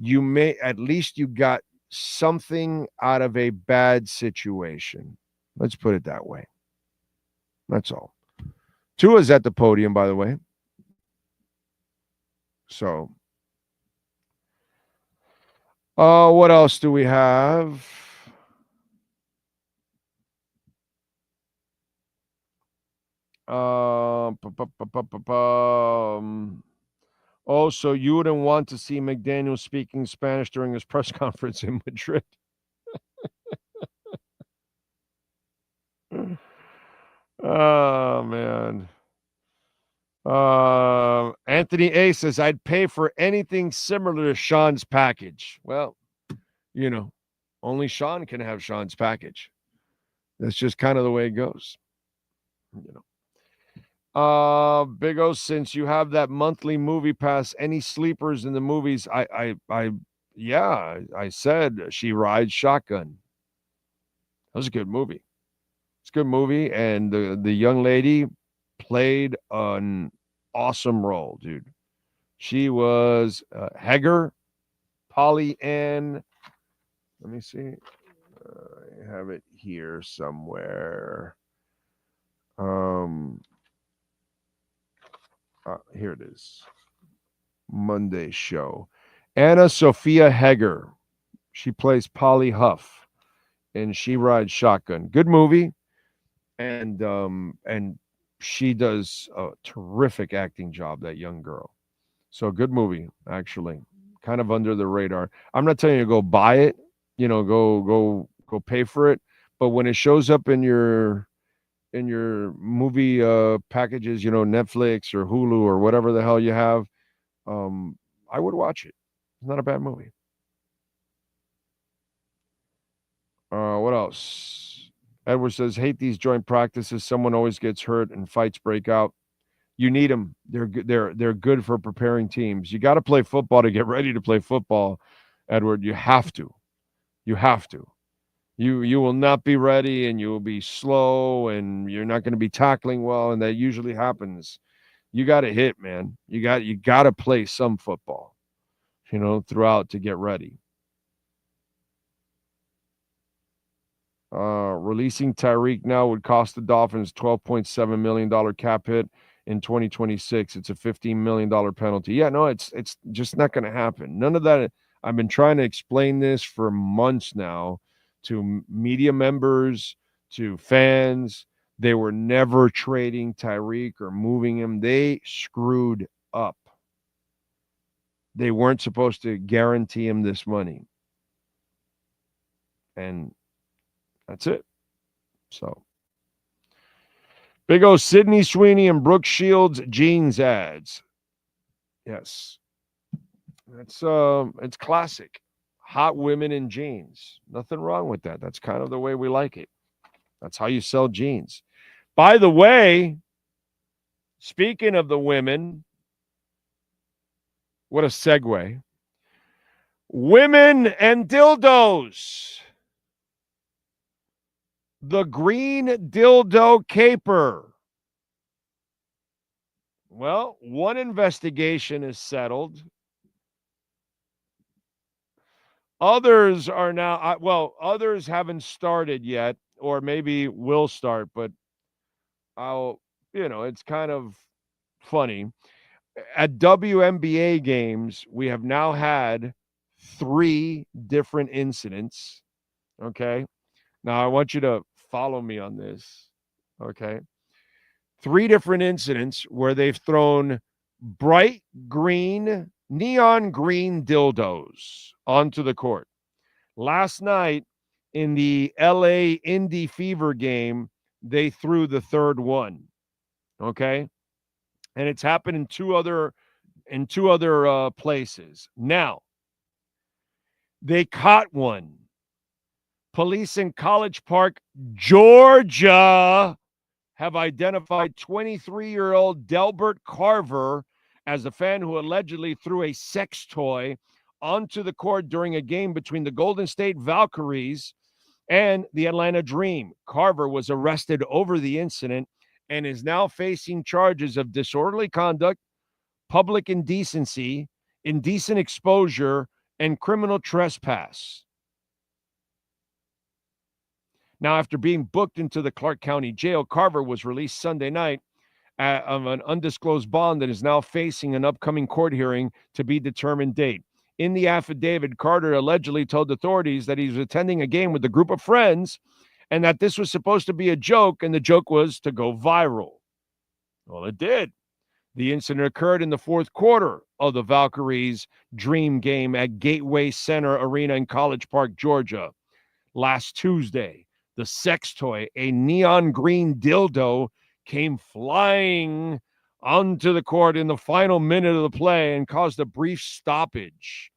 at least you got something out of a bad situation. Let's put it that way. That's all. Tua's at the podium, by the way. So, what else do we have? So you wouldn't want to see McDaniel speaking Spanish during his press conference in Madrid. Oh, man. Anthony A says, I'd pay for anything similar to Sean's package. Well, only Sean can have Sean's package. That's just kind of the way it goes. Big O, since you have that monthly movie pass, any sleepers in the movies? I said She Rides Shotgun. That was a good movie. It's a good movie, and the young lady played an awesome role, dude. She was Hager, Polly Ann. Let me see. I have it here somewhere. Here it is. Monday show. Anna Sophia Hager. She plays Polly Huff, and She Rides Shotgun. Good movie, and she does a terrific acting job. That young girl. So good movie, actually. Kind of under the radar. I'm not telling you to go buy it. Go pay for it. But when it shows up in your movie packages, Netflix or Hulu or whatever the hell you have, I would watch it. It's not a bad movie. What else? Edward says, hate these joint practices. Someone always gets hurt and fights break out. You need them. They're good for preparing teams. You got to play football to get ready to play football, Edward. You have to. You will not be ready, and you will be slow, and you're not going to be tackling well, and that usually happens. You got to hit, man. You got to play some football, throughout to get ready. Releasing Tyreek now would cost the Dolphins $12.7 million cap hit in 2026. It's a $15 million penalty. Yeah, no, it's just not going to happen. None of that. I've been trying to explain this for months now to media members, to fans. They were never trading Tyreek or moving him. They screwed up. They weren't supposed to guarantee him this money. And that's it. So, Big O, Sydney Sweeney and Brooke Shields jeans ads. Yes. It's classic. Hot women in jeans. Nothing wrong with that. That's kind of the way we like it. That's how you sell jeans. By the way, speaking of the women, what a segue. Women and dildos. The green dildo caper. Well, one investigation is settled. Others are now, others haven't started yet, or maybe will start, but it's kind of funny. At WNBA games, we have now had 3 different incidents. Okay. Now I want you to follow me on this. Okay. 3 different incidents where they've thrown bright green, neon green dildos onto the court. Last night in the LA Indy Fever game, they threw the 3rd one. Okay. And it's happened in two other places. Now, they caught one. Police in College Park, Georgia, have identified 23-year-old Delbert Carver as a fan who allegedly threw a sex toy onto the court during a game between the Golden State Valkyries and the Atlanta Dream. Carver was arrested over the incident and is now facing charges of disorderly conduct, public indecency, indecent exposure, and criminal trespass. Now, after being booked into the Clark County Jail, Carver was released Sunday night of an undisclosed bond that is now facing an upcoming court hearing to be determined date. In the affidavit, Carter allegedly told authorities that he was attending a game with a group of friends and that this was supposed to be a joke, and the joke was to go viral. Well, it did. The incident occurred in the 4th quarter of the Valkyries' Dream game at Gateway Center Arena in College Park, Georgia. Last Tuesday, the sex toy, a neon green dildo, came flying onto the court in the final minute of the play and caused a brief stoppage.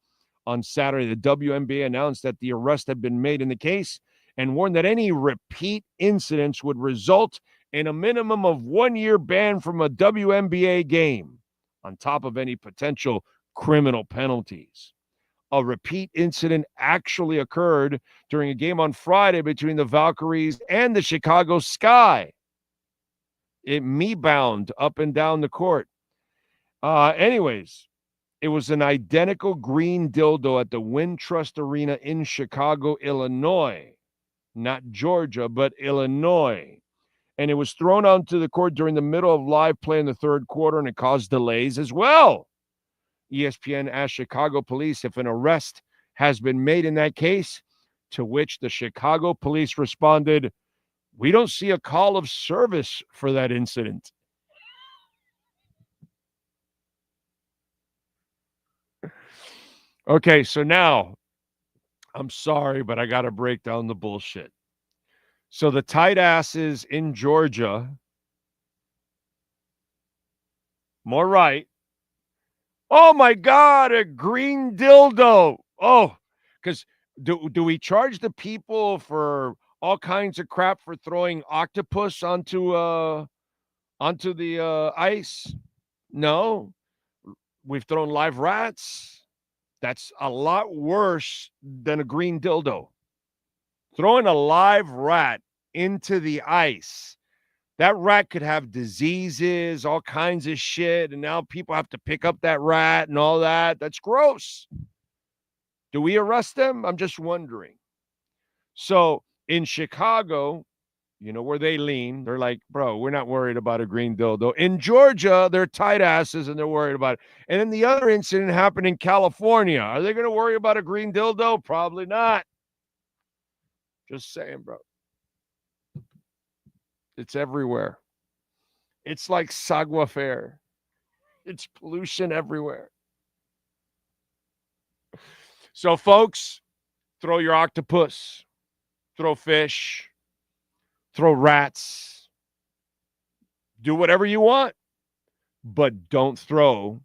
On Saturday, the WNBA announced that the arrest had been made in the case and warned that any repeat incidents would result in a minimum of 1 year ban from a WNBA game, on top of any potential criminal penalties. A repeat incident actually occurred during a game on Friday between the Valkyries and the Chicago Sky. It me-bound up and down the court. Anyways, it was an identical green dildo at the Wintrust Arena in Chicago, Illinois. Not Georgia, but Illinois. And it was thrown onto the court during the middle of live play in the third quarter, and it caused delays as well. ESPN asked Chicago police if an arrest has been made in that case, to which the Chicago police responded, "We don't see a call of service for that incident." Okay, so now, I'm sorry, but I got to break down the bullshit. So the tight asses in Georgia, more right. Oh my God, a green dildo. Oh, because do we charge the people for all kinds of crap for throwing octopus onto the ice? No. We've thrown live rats. That's a lot worse than a green dildo. Throwing a live rat into the ice. That rat could have diseases, all kinds of shit, and now people have to pick up that rat and all that. That's gross. Do we arrest them? I'm just wondering. So in Chicago, you know where they lean. They're like, bro, we're not worried about a green dildo. In Georgia, they're tight asses and they're worried about it. And then the other incident happened in California. Are they going to worry about a green dildo? Probably not. Just saying, bro. It's everywhere. It's like savoir-faire. It's pollution everywhere. So, folks, throw your octopus, throw fish, throw rats, do whatever you want, but don't throw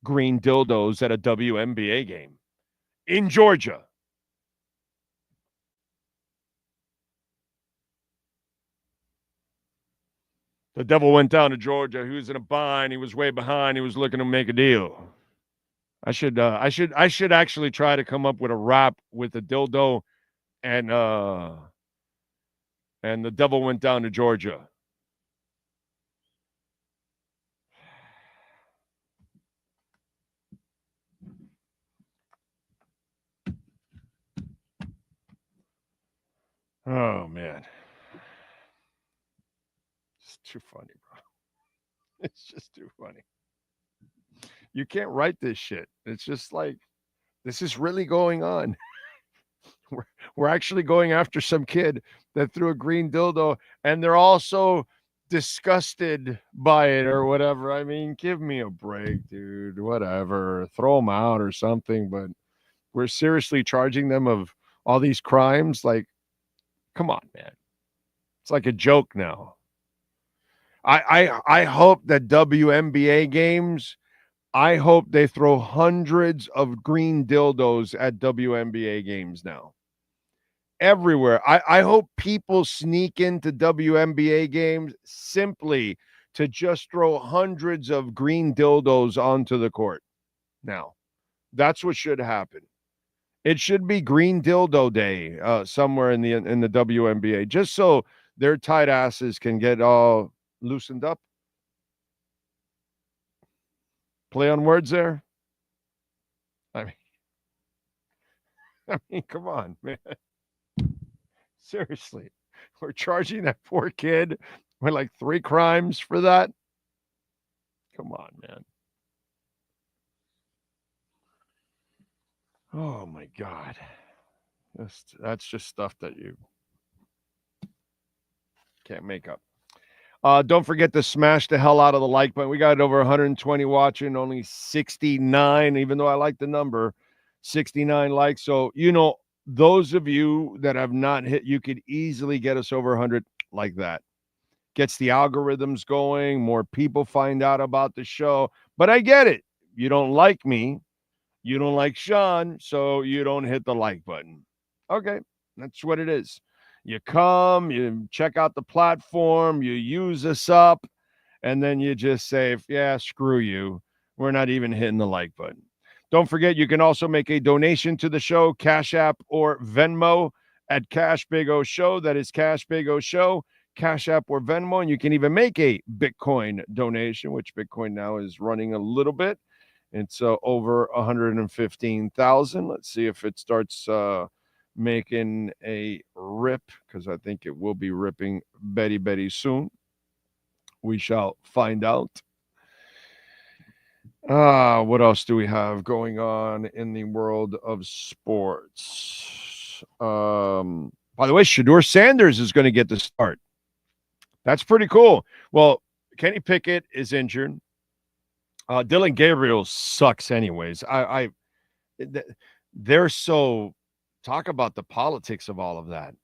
green dildos at a WNBA game in Georgia. The devil went down to Georgia. He was in a bind. He was way behind. He was looking to make a deal. I should actually try to come up with a rap with a dildo and the devil went down to Georgia. Oh, man. It's too funny, bro. It's just too funny. You can't write this shit. It's just like, this is really going on. We're actually going after some kid that threw a green dildo, and they're also disgusted by it or whatever. I mean, give me a break, dude. Whatever. Throw them out or something, but we're seriously charging them of all these crimes. Like, come on, man. It's like a joke now. I hope that WNBA games, I hope they throw hundreds of green dildos at WNBA games now. Everywhere. I hope people sneak into WNBA games simply to just throw hundreds of green dildos onto the court. Now, that's what should happen. It should be Green Dildo Day somewhere in the WNBA, just so their tight asses can get all loosened up. Play on words there. I mean, come on, man. Seriously, we're charging that poor kid with like 3 crimes for that. Come on, man. Oh my God. That's just stuff that you can't make up. Don't forget to smash the hell out of the like button. We got over 120 watching, only 69, even though I like the number, 69 likes. So, you know, those of you that have not hit, you could easily get us over 100 like that. gets the algorithms going, more people find out about the show. But I get it. You don't like me. You don't like Sean, so you don't hit the like button. Okay, that's what it is. You come, you check out the platform, you use us up, and then you just say, yeah, screw you. We're not even hitting the like button. Don't forget, you can also make a donation to the show, Cash App or Venmo at Cash Big O Show. That is Cash Big O Show, Cash App or Venmo. And you can even make a Bitcoin donation, which Bitcoin now is running a little bit. It's over 115,000. Let's see if it starts making a rip, because I think it will be ripping Betty soon. We shall find out. What else do we have going on in the world of sports? By the way, Shedeur Sanders is going to get the start. That's pretty cool. Well, Kenny Pickett is injured. Dylan Gabriel sucks anyways. They're so, talk about the politics of all of that.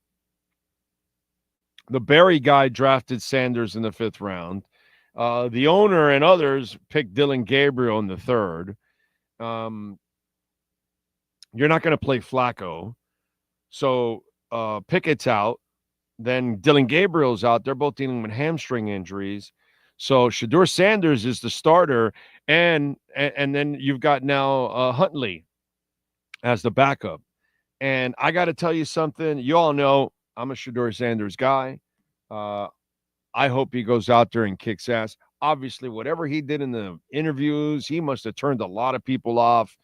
The Barry guy drafted Sanders in the 5th round. The owner and others picked Dylan Gabriel in the 3rd. You're not going to play Flacco. So Pickett's out. Then Dylan Gabriel's out. They're both dealing with hamstring injuries. So Shedeur Sanders is the starter. And then you've got now Huntley as the backup. And I got to tell you something. You all know I'm a Shedeur Sanders guy. I hope he goes out there and kicks ass. Obviously, whatever he did in the interviews, he must have turned a lot of people off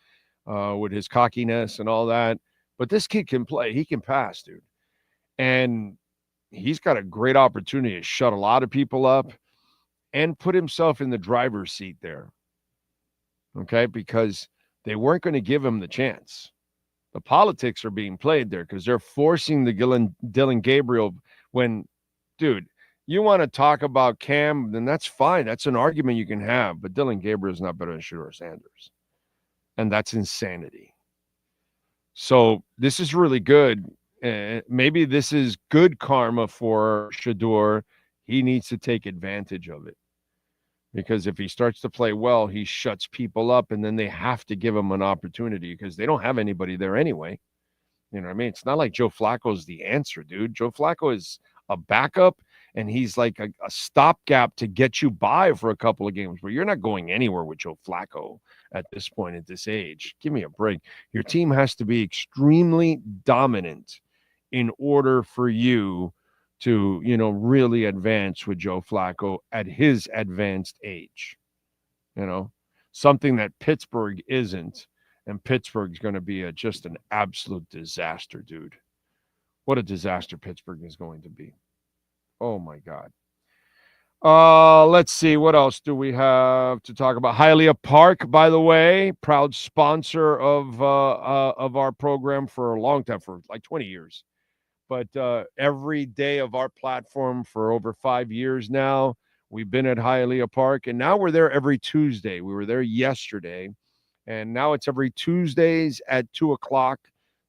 with his cockiness and all that. But this kid can play. He can pass, dude. And he's got a great opportunity to shut a lot of people up and put himself in the driver's seat there. Okay? Because they weren't going to give him the chance. The politics are being played there because they're forcing the Dylan Gabriel when, dude, you want to talk about Cam, then that's fine. That's an argument you can have. But Dylan Gabriel is not better than Shedeur Sanders. And that's insanity. So this is really good. Maybe this is good karma for Shedeur. He needs to take advantage of it. Because if he starts to play well, he shuts people up, and then they have to give him an opportunity because they don't have anybody there anyway. You know what I mean? It's not like Joe Flacco's the answer, dude. Joe Flacco is a backup, and he's like a stopgap to get you by for a couple of games. But you're not going anywhere with Joe Flacco at this point, at this age. Give me a break. Your team has to be extremely dominant in order for you to, really advance with Joe Flacco at his advanced age. Something that Pittsburgh isn't. And Pittsburgh's going to be just an absolute disaster, dude. What a disaster Pittsburgh is going to be. Oh, my God. Let's see. What else do we have to talk about? Hialeah Park, by the way, proud sponsor of our program for a long time, for like 20 years. But every day of our platform for over 5 years now, we've been at Hialeah Park, and now we're there every Tuesday. We were there yesterday, and now it's every Tuesdays at 2 o'clock.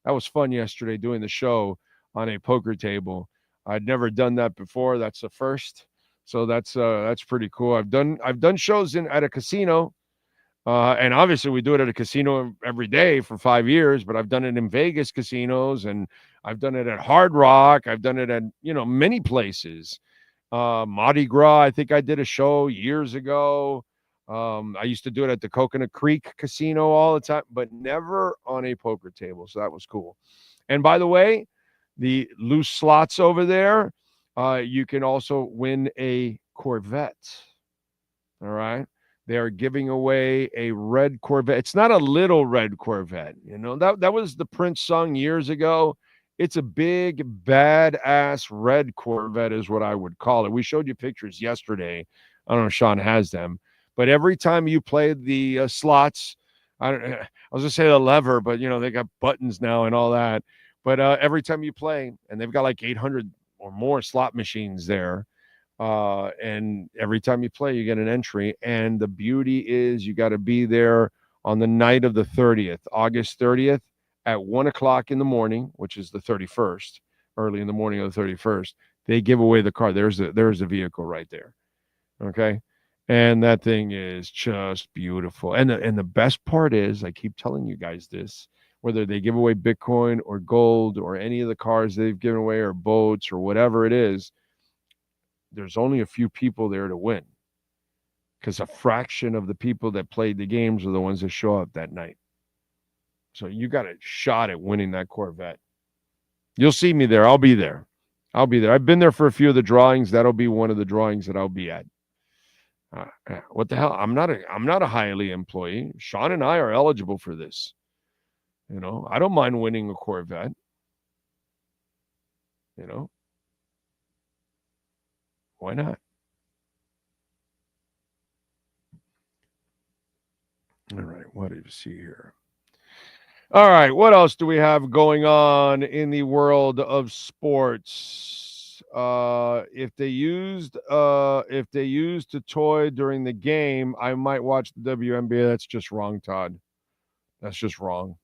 That was fun yesterday doing the show on a poker table. I'd never done that before. That's the first, so that's pretty cool. I've done shows at a casino, and obviously we do it at a casino every day for 5 years. But I've done it in Vegas casinos, and I've done it at Hard Rock. I've done it at, many places. Mardi Gras, I think I did a show years ago. I used to do it at the Coconut Creek Casino all the time, but never on a poker table. So that was cool. And by the way, the loose slots over there, you can also win a Corvette. All right. They are giving away a red Corvette. It's not a little red Corvette. That was the Prince song years ago. It's a big, badass red Corvette is what I would call it. We showed you pictures yesterday. I don't know if Sean has them. But every time you play the slots, I was going to say the lever, but, they got buttons now and all that. But every time you play, and they've got like 800 or more slot machines there, and every time you play, you get an entry. And the beauty is you got to be there on the night of the 30th, August 30th, at 1 o'clock in the morning, which is the 31st, early in the morning of the 31st, they give away the car. There's a vehicle right there. Okay. And that thing is just beautiful. And the best part is, I keep telling you guys this, whether they give away Bitcoin or gold or any of the cars they've given away or boats or whatever it is, there's only a few people there to win, because a fraction of the people that played the games are the ones that show up that night. So you got a shot at winning that Corvette. You'll see me there. I'll be there. I've been there for a few of the drawings. That'll be one of the drawings that I'll be at. What the hell? I'm not a highly employee. Sean and I are eligible for this. I don't mind winning a Corvette. Why not? All right, what do you see here? All right, what else do we have going on in the world of sports? If they used a toy during the game, I might watch the WNBA. That's just wrong, Todd. That's just wrong.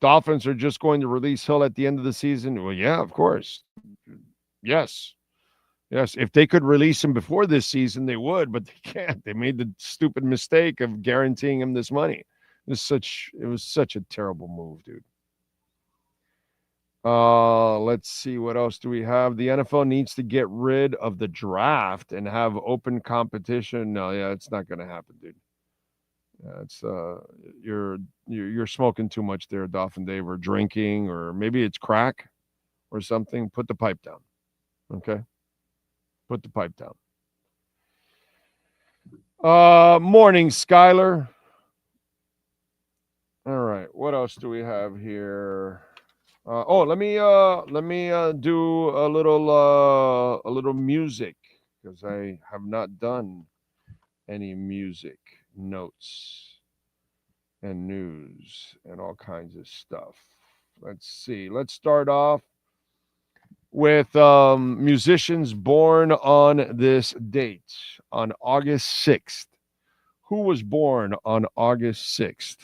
Dolphins are just going to release Hill at the end of the season. Well, yeah, of course. Yes. If they could release him before this season, they would, but they can't. They made the stupid mistake of guaranteeing him this money. It was such a terrible move, dude. Let's see, what else do we have? The NFL needs to get rid of the draft and have open competition. No, yeah, it's not going to happen, dude. It's you're smoking too much there, Dolphin Dave, or drinking, or maybe it's crack or something. Put the pipe down. Okay? Put the pipe down. Morning, Skylar. All right, what else do we have here? Let me do a little music, because I have not done any music notes and news and all kinds of stuff. Let's see. Let's start off with musicians born on this date, on August 6th. Who was born on August 6th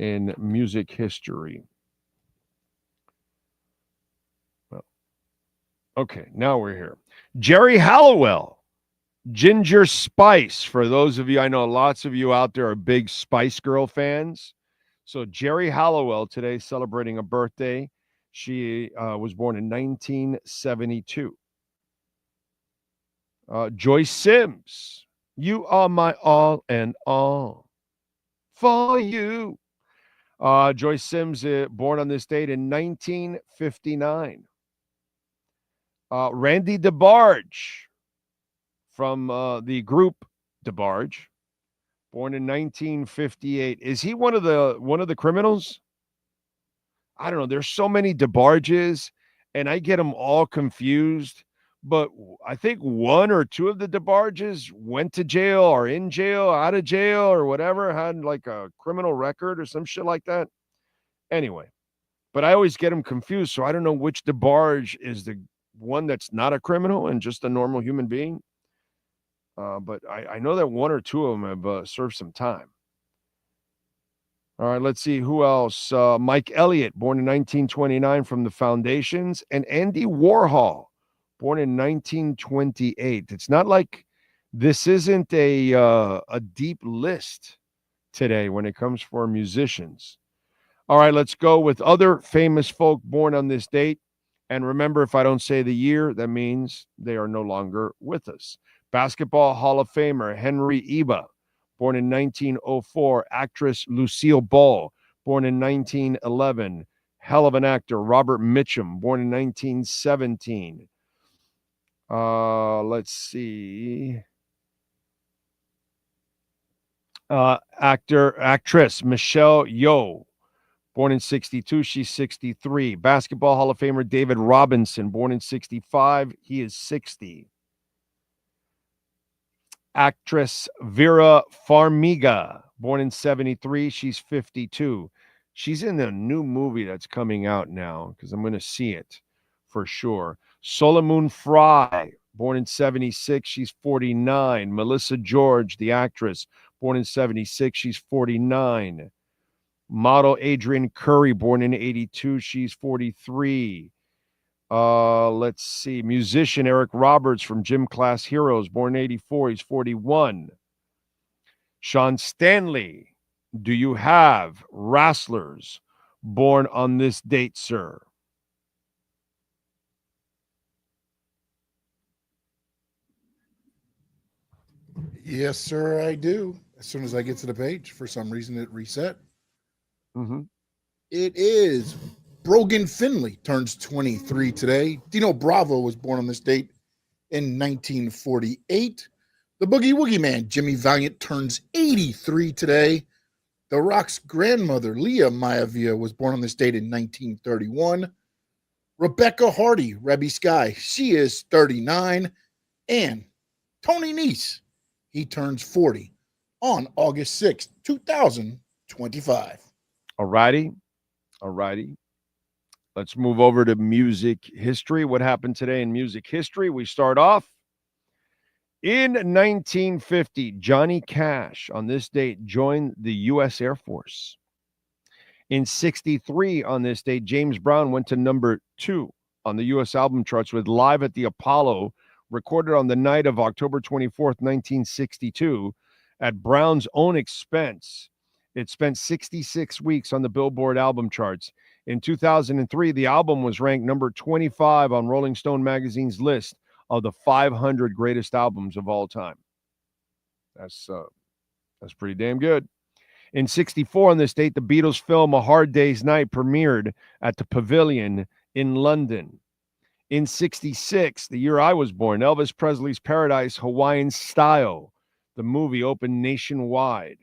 in music history? Well, okay, now we're here. Jerry Halliwell. Ginger Spice. For those of you, I know lots of you out there are big Spice Girl fans. So Jerry Halliwell today celebrating a birthday. She was born in 1972. Joyce Sims. You are my all and all for you. Joyce Sims, born on this date in 1959. Randy DeBarge, from the group DeBarge, born in 1958. Is he one of the criminals? I don't know. There's so many DeBarges, and I get them all confused. But I think one or two of the DeBarges went to jail or in jail, out of jail or whatever, had like a criminal record or some shit like that. Anyway, but I always get them confused, so I don't know which DeBarge is the one that's not a criminal and just a normal human being. But I know that one or two of them have served some time. All right, let's see who else. Mike Elliott, born in 1929 from the Foundations, and Andy Warhol, born in 1928. It's not like this isn't a deep list today when it comes for musicians. All right, let's go with other famous folk born on this date. And remember, if I don't say the year, that means they are no longer with us. Basketball Hall of Famer Henry Eba, born in 1904. Actress Lucille Ball, born in 1911. Hell of an actor Robert Mitchum, born in 1917. Let's see. Actress Michelle Yeoh, born in 62. She's 63. Basketball Hall of Famer David Robinson, born in 65. He is 60. Actress Vera Farmiga, born in 73. She's 52. She's in the new movie that's coming out now, because I'm going to see it for sure. Solomon Fry, born in 76. She's 49. Melissa George, the actress, born in 76. She's 49. Model Adrian Curry, born in 82. She's 43. Let's see. Musician Eric Roberts from Gym Class Heroes, born in 84. He's 41. Sean Stanley, do you have wrestlers born on this date, sir? Yes, sir, I do. As soon as I get to the page, for some reason it reset. Mm-hmm. It is Brogan Finley turns 23 today. Dino Bravo was born on this date in 1948. The Boogie Woogie Man, Jimmy Valiant, turns 83 today. The Rock's grandmother, Leah Maivia, was born on this date in 1931. Rebecca Hardy, Rebby Sky, she is 39. And Tony Nese, he turns 40 on August 6th, 2025. All righty. Let's move over to music history. What happened today in music history? We start off in 1950. Johnny Cash, on this date, joined the U.S. Air Force. In 63, on this date, James Brown went to number 2 on the U.S. album charts with Live at the Apollo, recorded on the night of October 24th, 1962, at Brown's own expense. It spent 66 weeks on the Billboard album charts. In 2003, the album was ranked number 25 on Rolling Stone magazine's list of the 500 greatest albums of all time. That's pretty damn good. In 64, on this date, the Beatles' film A Hard Day's Night premiered at the Pavilion in London. In 66, the year I was born, Elvis Presley's Paradise Hawaiian Style, the movie, opened nationwide.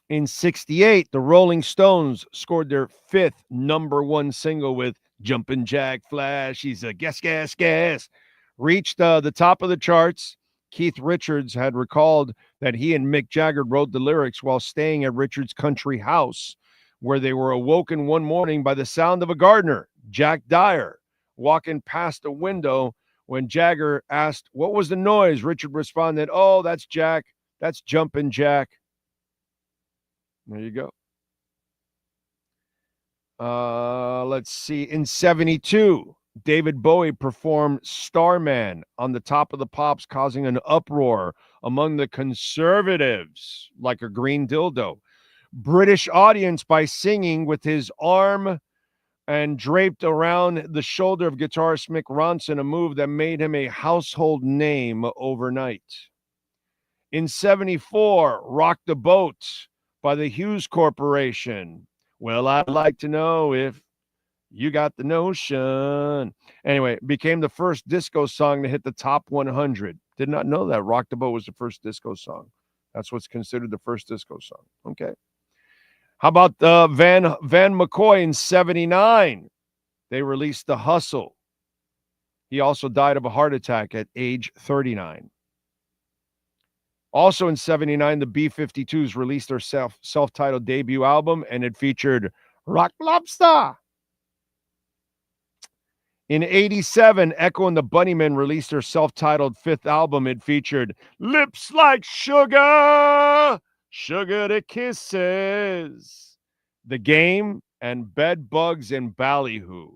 In 68, the Rolling Stones scored their 5th number 1 single with Jumpin' Jack Flash. He's a gas, gas, gas. Reached the top of the charts. Keith Richards had recalled that he and Mick Jagger wrote the lyrics while staying at Richards' country house, where they were awoken one morning by the sound of a gardener, Jack Dyer, walking past a window. When Jagger asked, "What was the noise?" Richard responded, "Oh, that's Jack. That's Jumpin' Jack." There you go. Let's see. In 72, David Bowie performed Starman on the Top of the Pops, causing an uproar among the conservatives, like a green dildo. British audience by singing with his arm and draped around the shoulder of guitarist Mick Ronson, a move that made him a household name overnight. In 74, Rock the Boat by the Hughes Corporation. Well, I'd like to know if you got the notion. Anyway, it became the first disco song to hit the top 100. Did not know that. Rock the Boat was the first disco song. That's what's considered the first disco song. Okay. How about Van McCoy in 79? They released The Hustle. He also died of a heart attack at age 39. Also in 79, the B-52s released their self-titled debut album, and it featured Rock Lobster. In 87, Echo and the Bunnymen released their self-titled 5th album. It featured Lips Like Sugar, Sugar to Kisses, The Game, and Bed Bugs and Ballyhoo.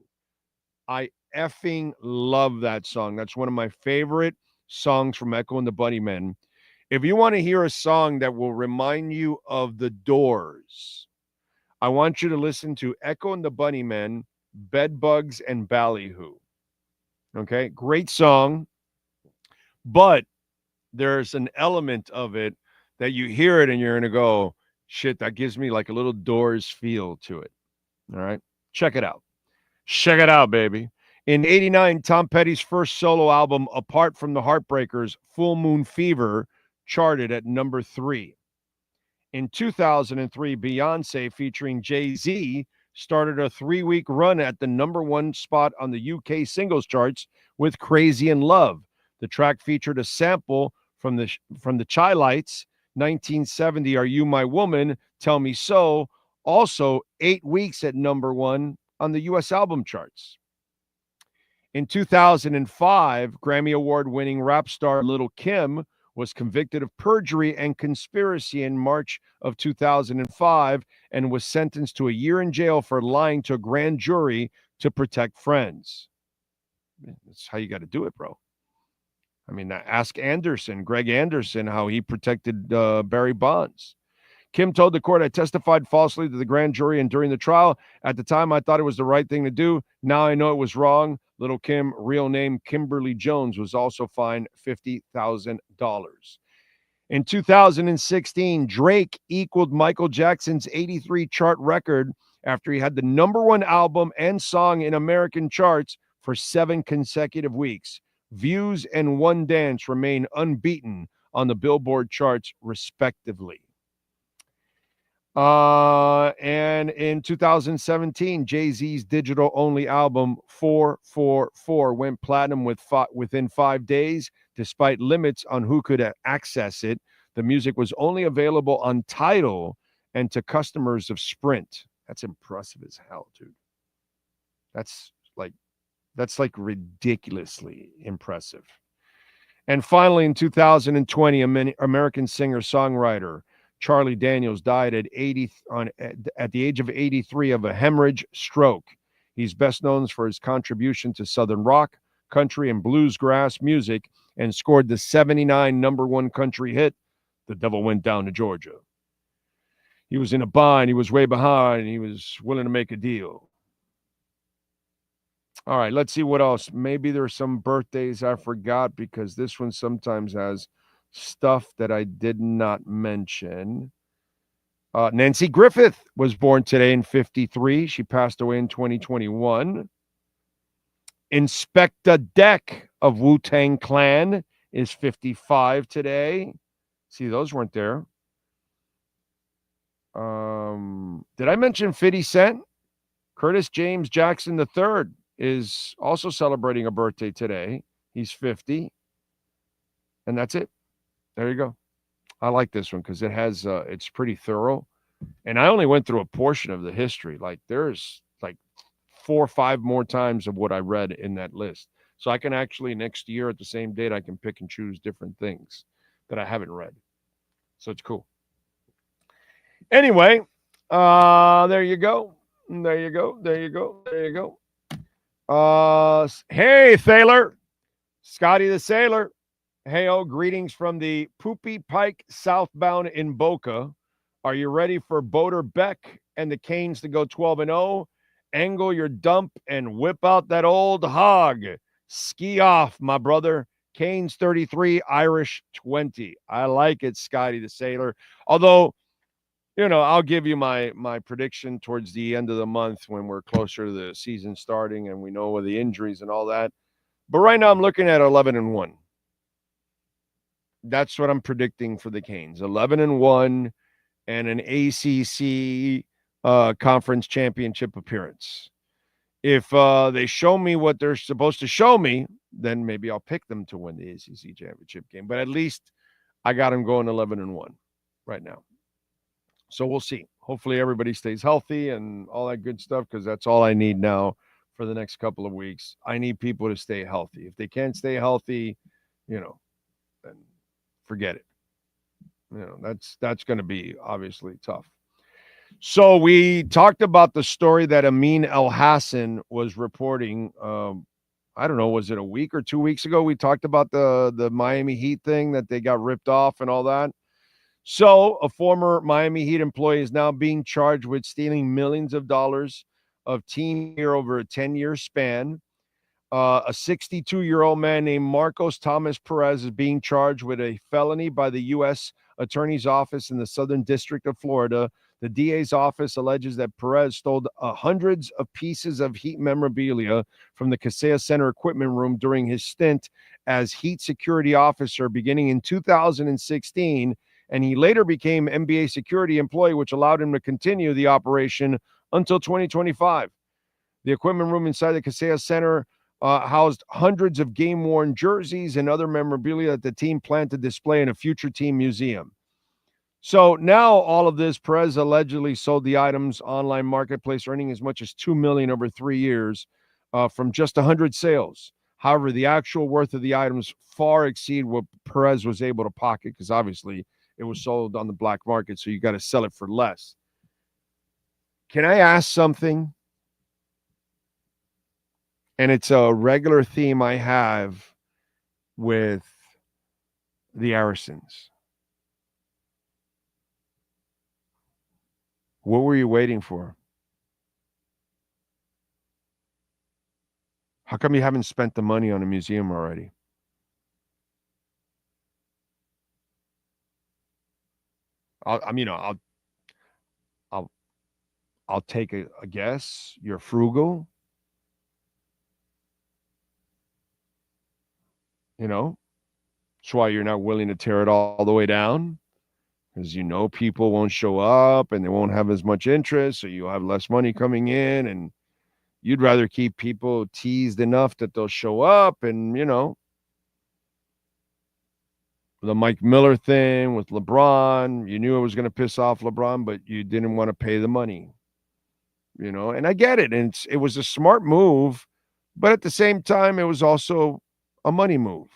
I effing love that song. That's one of my favorite songs from Echo and the Bunnymen. If you want to hear a song that will remind you of the Doors, I want you to listen to Echo and the Bunnymen, Bed Bugs and Ballyhoo. Okay, great song, but there's an element of it that you hear it and you're going to go, shit, that gives me like a little Doors feel to it. All right, check it out. Check it out, baby. In 89, Tom Petty's first solo album, Apart from the Heartbreakers, Full Moon Fever, charted at number 3. In 2003, Beyonce featuring Jay-Z started a 3-week run at the number 1 spot on the UK singles charts with Crazy in Love. The track featured a sample from the Chai Lights, 1970, Are You My Woman, Tell Me So, also 8 weeks at number 1 on the US album charts. In 2005, Grammy Award-winning rap star Lil' Kim was convicted of perjury and conspiracy in March of 2005 and was sentenced to a year in jail for lying to a grand jury to protect friends. That's how you got to do it, bro. I mean, ask Greg Anderson, how he protected Barry Bonds. Kim told the court, I testified falsely to the grand jury and during the trial. At the time, I thought it was the right thing to do. Now I know it was wrong. Little Kim, real name Kimberly Jones, was also fined $50,000. In 2016, Drake equaled Michael Jackson's 83 chart record after he had the #1 album and song in American charts for 7 consecutive weeks. Views and One Dance remain unbeaten on the Billboard charts, respectively. And in 2017, Jay-Z's digital-only album 444 went platinum within 5 days, despite limits on who could access it. The music was only available on Tidal and to customers of Sprint. That's impressive as hell, dude. That's like ridiculously impressive. And finally, in 2020, American singer-songwriter Charlie Daniels died at the age of 83 of a hemorrhage stroke. He's best known for his contribution to Southern rock, country, and bluegrass music, and scored the 79 #1 country hit, The Devil Went Down to Georgia. He was in a bind. He was way behind. He was willing to make a deal. All right, let's see what else. Maybe there's some birthdays I forgot because this one sometimes has stuff that I did not mention. Nancy Griffith was born today in 53. She passed away in 2021. Inspector Deck of Wu-Tang Clan is 55 today. See, those weren't there. Did I mention 50 Cent? Curtis James Jackson III is also celebrating a birthday today. He's 50. And that's it. There you go. I like this one because it has it's pretty thorough. And I only went through a portion of the history. Like there's like 4 or 5 more times of what I read in that list. So I can actually next year at the same date, I can pick and choose different things that I haven't read. So it's cool. Anyway, there you go. There you go. There you go. There you go. Hey, Thaler. Scotty the Sailor. Hey, greetings from the Poopy Pike southbound in Boca. Are you ready for Boater Beck and the Canes to go 12-0? Angle your dump and whip out that old hog. Ski off, my brother. Canes 33, Irish 20. I like it, Scotty the Sailor. Although, you know, I'll give you my prediction towards the end of the month when we're closer to the season starting and we know where the injuries and all that. But right now I'm looking at 11-1. That's what I'm predicting for the Canes. 11-1 and an ACC conference championship appearance. If they show me what they're supposed to show me, then maybe I'll pick them to win the ACC championship game. But at least I got them going 11-1 right now. So we'll see. Hopefully everybody stays healthy and all that good stuff because that's all I need now for the next couple of weeks. I need people to stay healthy. If they can't stay healthy, you know, then forget it. You know, that's going to be obviously tough. So we talked about the story that Amin El-Hassan was reporting. I don't know, was it a week or 2 weeks ago? We talked about the Miami Heat thing that they got ripped off and all that. So a former Miami Heat employee is now being charged with stealing millions of dollars of team gear over a 10-year span. A 62-year-old man named Marcos Thomas Perez is being charged with a felony by the U.S. Attorney's Office in the Southern District of Florida. The DA's office alleges that Perez stole hundreds of pieces of Heat memorabilia from the Kaseya Center equipment room during his stint as Heat security officer beginning in 2016, and he later became NBA security employee, which allowed him to continue the operation until 2025. The equipment room inside the Kaseya Center housed hundreds of game-worn jerseys and other memorabilia that the team planned to display in a future team museum. So now all of this, Perez allegedly sold the items online marketplace, earning as much as $2 million over 3 years from just 100 sales. However, the actual worth of the items far exceed what Perez was able to pocket because obviously it was sold on the black market, so you got to sell it for less. Can I ask something? And it's a regular theme I have with the Arisons. What were you waiting for? How come you haven't spent the money on a museum already? I'll take a guess. You're frugal. That's why you're not willing to tear it all the way down, because people won't show up and they won't have as much interest, so you'll have less money coming in, and you'd rather keep people teased enough that they'll show up. And the Mike Miller thing with LeBron, you knew it was going to piss off LeBron, but you didn't want to pay the money, and I get it. And it was a smart move, but at the same time, it was also a money move.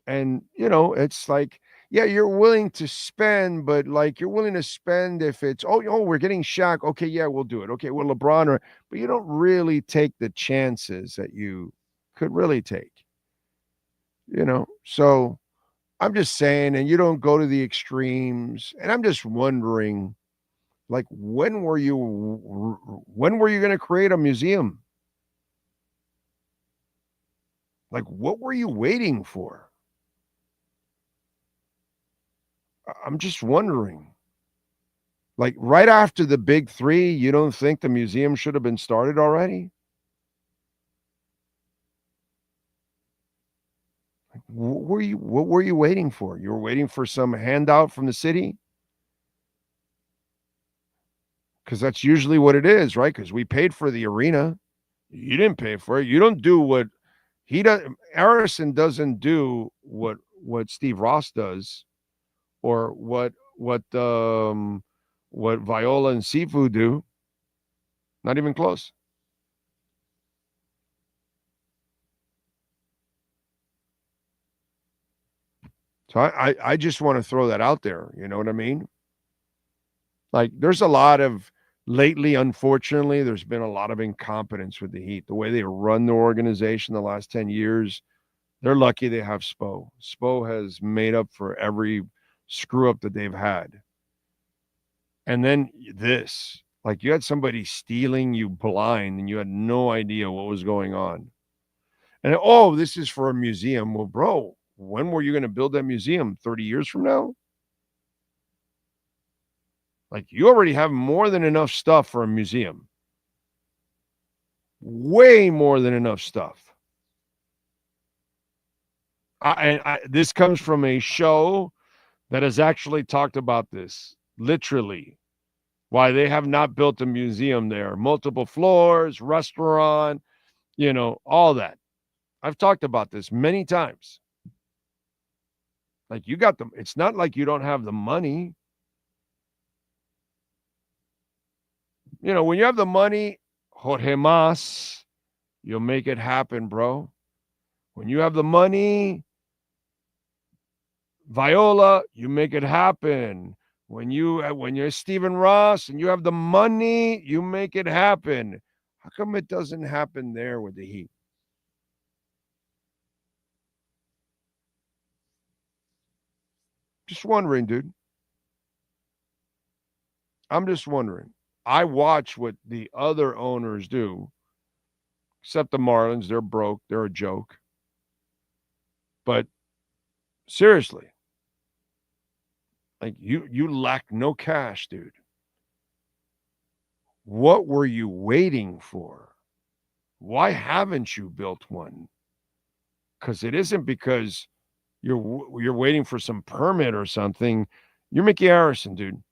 And, it's like, yeah, you're willing to spend, but like you're willing to spend if it's, we're getting Shaq. Okay, yeah, we'll do it. Okay, well, LeBron, but you don't really take the chances that you could really take, So I'm just saying, and you don't go to the extremes. And I'm just wondering, like, when were you going to create a museum? Like, what were you waiting for? I'm just wondering. Like, right after the big three, you don't think the museum should have been started already? Like, what were you waiting for? You were waiting for some handout from the city? Because that's usually what it is, right? Because we paid for the arena. You didn't pay for it. You don't do what he does. Arison doesn't do what Steve Ross does, or what Viola and Sifu do. Not even close. So I just want to throw that out there. You know what I mean? Like, there's a lot of, lately, unfortunately, there's been a lot of incompetence with the Heat. The way they run the organization the last 10 years, they're lucky they have Spo. Spo has made up for every screw up that they've had. And then this, like, you had somebody stealing you blind and you had no idea what was going on. And, this is for a museum. Well, bro, when were you going to build that museum? 30 years from now? Like, you already have more than enough stuff for a museum. Way more than enough stuff. This comes from a show that has actually talked about this, literally, why they have not built a museum there. Multiple floors, restaurant, all that. I've talked about this many times. Like, you got them. It's not like you don't have the money. When you have the money, Jorge Mas, you'll make it happen, bro. When you have the money, Viola, you make it happen. When you're Stephen Ross and you have the money, you make it happen. How come it doesn't happen there with the Heat? Just wondering, dude. I'm just wondering. I watch what the other owners do, except the Marlins. They're broke. They're a joke. But seriously, like, you lack no cash, dude. What were you waiting for? Why haven't you built one? Because it isn't because you're waiting for some permit or something. You're Mickey Arison, dude.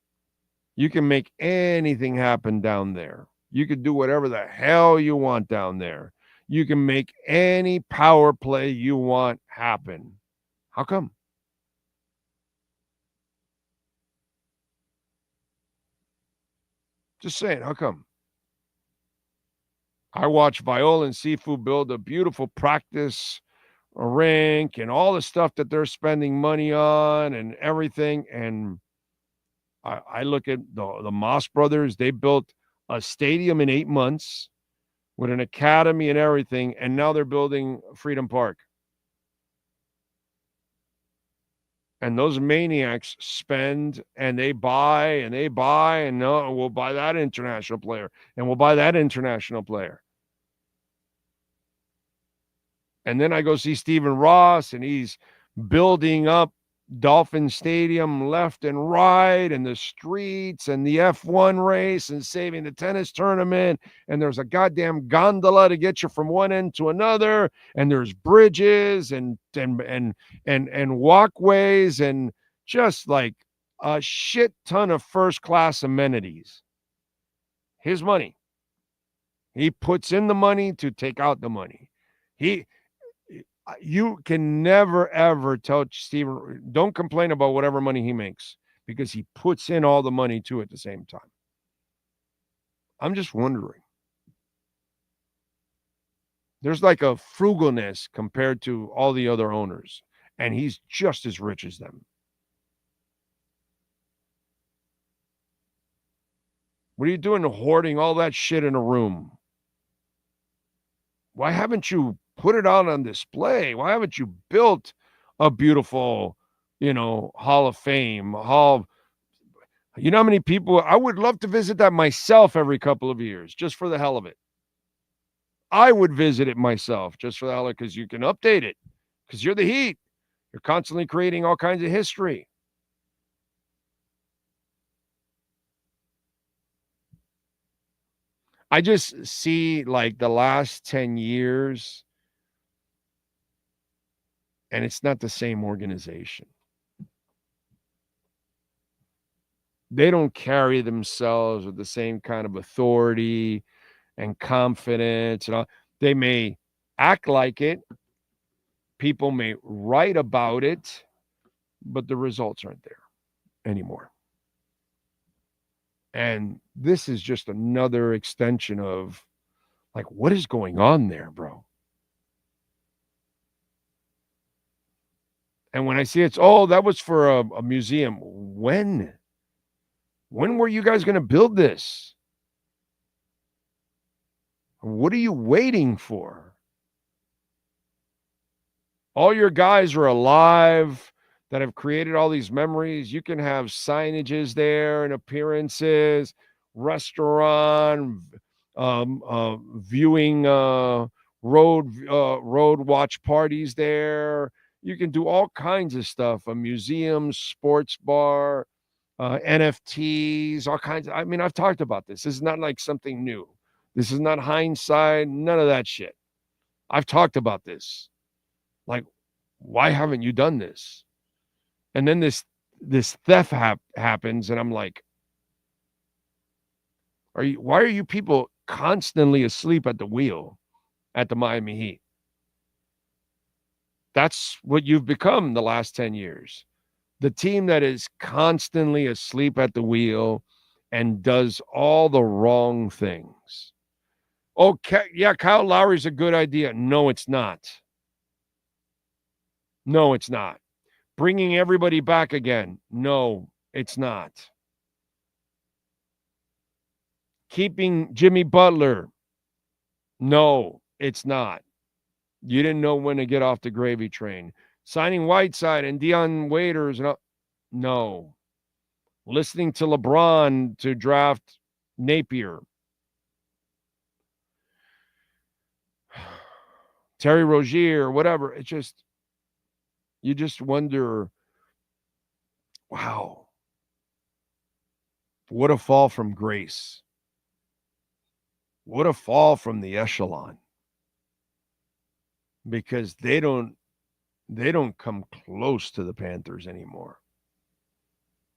You can make anything happen down there. You can do whatever the hell you want down there. You can make any power play you want happen. How come? Just saying, how come? I watched Viola and Sifu build a beautiful practice rink and all the stuff that they're spending money on and everything. And I look at the Moss brothers. They built a stadium in 8 months with an academy and everything, and now they're building Freedom Park. And those maniacs spend and they buy and no, we'll buy that international player and we'll buy that international player. And then I go see Stephen Ross and he's building up Dolphin Stadium left and right and the streets and the F1 race and saving the tennis tournament. And there's a goddamn gondola to get you from one end to another. And there's bridges and walkways and just like a shit ton of first-class amenities. His money. He puts in the money to take out the money. You can never, ever tell Steven, don't complain about whatever money he makes because he puts in all the money too at the same time. I'm just wondering. There's like a frugalness compared to all the other owners, and he's just as rich as them. What are you doing hoarding all that shit in a room? Why haven't you put it out on display? Why haven't you built a beautiful, Hall of Fame? You know how many people? I would love to visit that myself every couple of years, just for the hell of it. I would visit it myself, just for the hell of it, because you can update it, because you're the Heat. You're constantly creating all kinds of history. I just see like the last 10 years, and it's not the same organization. They don't carry themselves with the same kind of authority and confidence. And all. They may act like it. People may write about it, but the results aren't there anymore. And this is just another extension of, like, what is going on there, bro? And when I see that was for a museum. When were you guys going to build this? What are you waiting for? All your guys are alive that have created all these memories. You can have signages there and appearances, restaurant, viewing, road watch parties there. You can do all kinds of stuff, a museum, sports bar, NFTs, all kinds of, I've talked about this. This is not like something new. This is not hindsight, none of that shit. I've talked about this. Like, why haven't you done this? And then this theft happens, and I'm like, why are you people constantly asleep at the wheel at the Miami Heat? That's what you've become the last 10 years. The team that is constantly asleep at the wheel and does all the wrong things. Oh, yeah, Kyle Lowry's a good idea. No, it's not. No, it's not. Bringing everybody back again. No, it's not. Keeping Jimmy Butler. No, it's not. You didn't know when to get off the gravy train. Signing Whiteside and Dion Waiters. No. Listening to LeBron to draft Napier. Terry Rozier, whatever. It's just, you just wonder, wow, what a fall from grace. What a fall from the echelon. Because they don't come close to the Panthers anymore.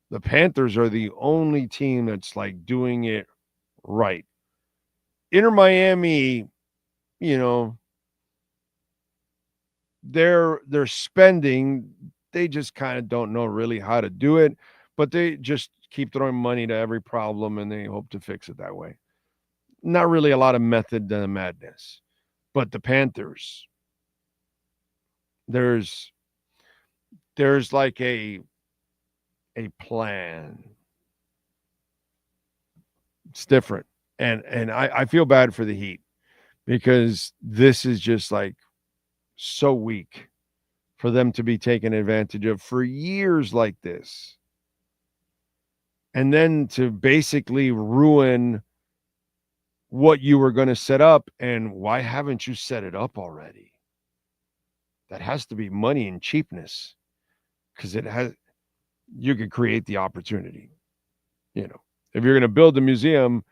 The Panthers are the only team that's like doing it right. Inter Miami, they're spending. They just kind of don't know really how to do it, but they just keep throwing money to every problem and they hope to fix it that way. not really a lot of method to the madness. But the Panthers, there's like a plan. It's different. And I feel bad for the Heat because this is just like so weak for them to be taken advantage of for years like this. And then to basically ruin what you were going to set up. And why haven't you set it up already? That has to be money and cheapness, because you could create the opportunity. You know, if you're going to build a museum,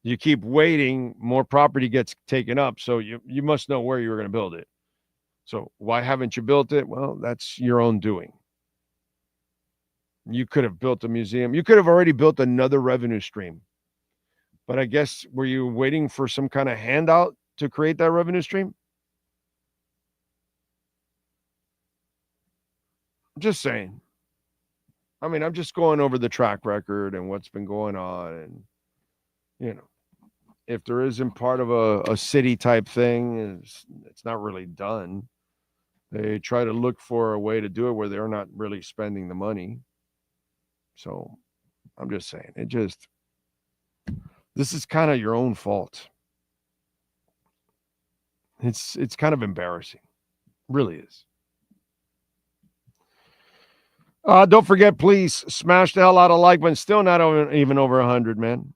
you keep waiting, more property gets taken up. So you must know where you were going to build it. So why haven't you built it? Well, that's your own doing. You could have built a museum. You could have already built another revenue stream. But I guess, were you waiting for some kind of handout to create that revenue stream? I'm just saying. I mean, I'm just going over the track record and what's been going on. And, you know, if there isn't part of a city type thing, it's not really done. They try to look for a way to do it where they're not really spending the money. So I'm just saying, this is kind of your own fault. It's kind of embarrassing. It really is. Don't forget, please smash the hell out of like button. Still not even over 100, man.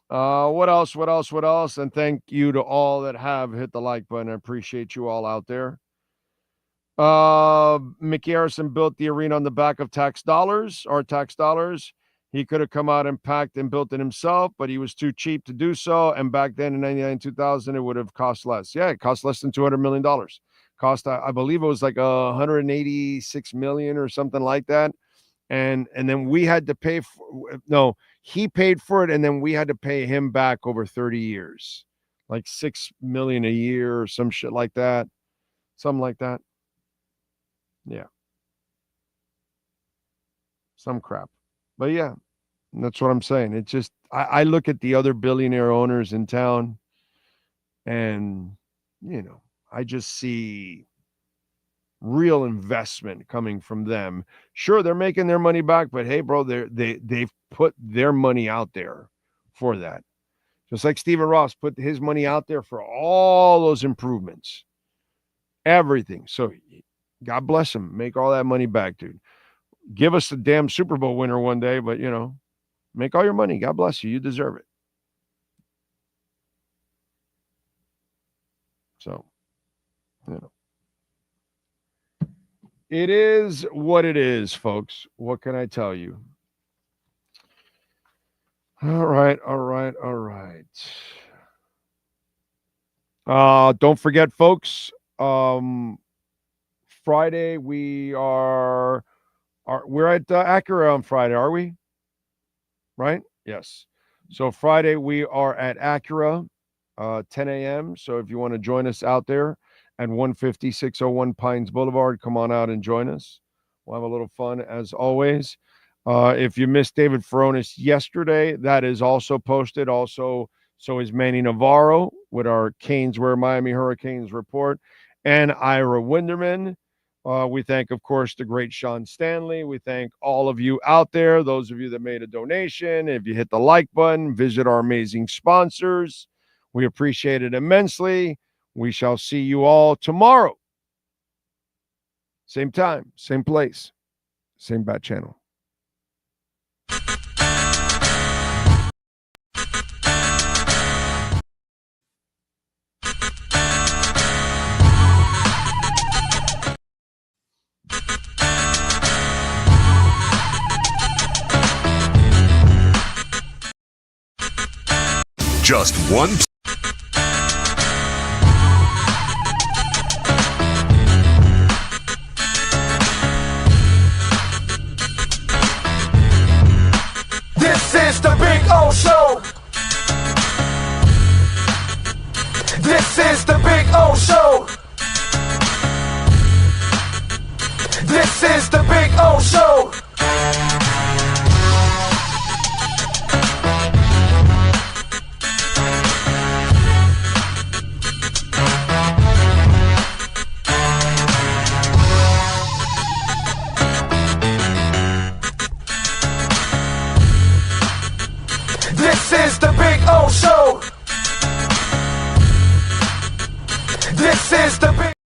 What else? And thank you to all that have hit the like button. I appreciate you all out there. Mickey Harrison built the arena on the back of tax dollars. He could have come out and packed and built it himself, but he was too cheap to do so. And back then in 99, 2000, it would have cost less. Yeah, it cost less than $200 million. Cost, I believe it was like $186 million or something like that. And then we had to pay he paid for it, and then we had to pay him back over 30 years, like $6 million a year or some shit like that. Something like that. Yeah. Some crap. But yeah, that's what I'm saying. It's just, I look at the other billionaire owners in town, and, you know, I just see real investment coming from them. Sure, they're making their money back, but hey, bro, they've put their money out there for that. Just like Stephen Ross put his money out there for all those improvements, everything. So God bless him. Make all that money back, dude. Give us the damn Super Bowl winner one day, but, you know, make all your money. God bless you. You deserve it. So, you know, it is what it is, folks. What can I tell you? All right. Don't forget, folks, Friday we're at Acura on Friday, are we? Right? Yes. So Friday we are at Acura, 10 a.m. So if you want to join us out there at 150-601 Pines Boulevard, come on out and join us. We'll have a little fun as always. If you missed David Furones yesterday, that is also posted. Also, so is Manny Navarro with our Caneswear Miami Hurricanes report, and Ira Winderman. We thank, of course, the great Sean Stanley. We thank all of you out there, those of you that made a donation. If you hit the like button, visit our amazing sponsors. We appreciate it immensely. We shall see you all tomorrow. Same time, same place, same bat channel. Just one. This is the Big O Show. This is the Big O Show. This is the Big O Show. is the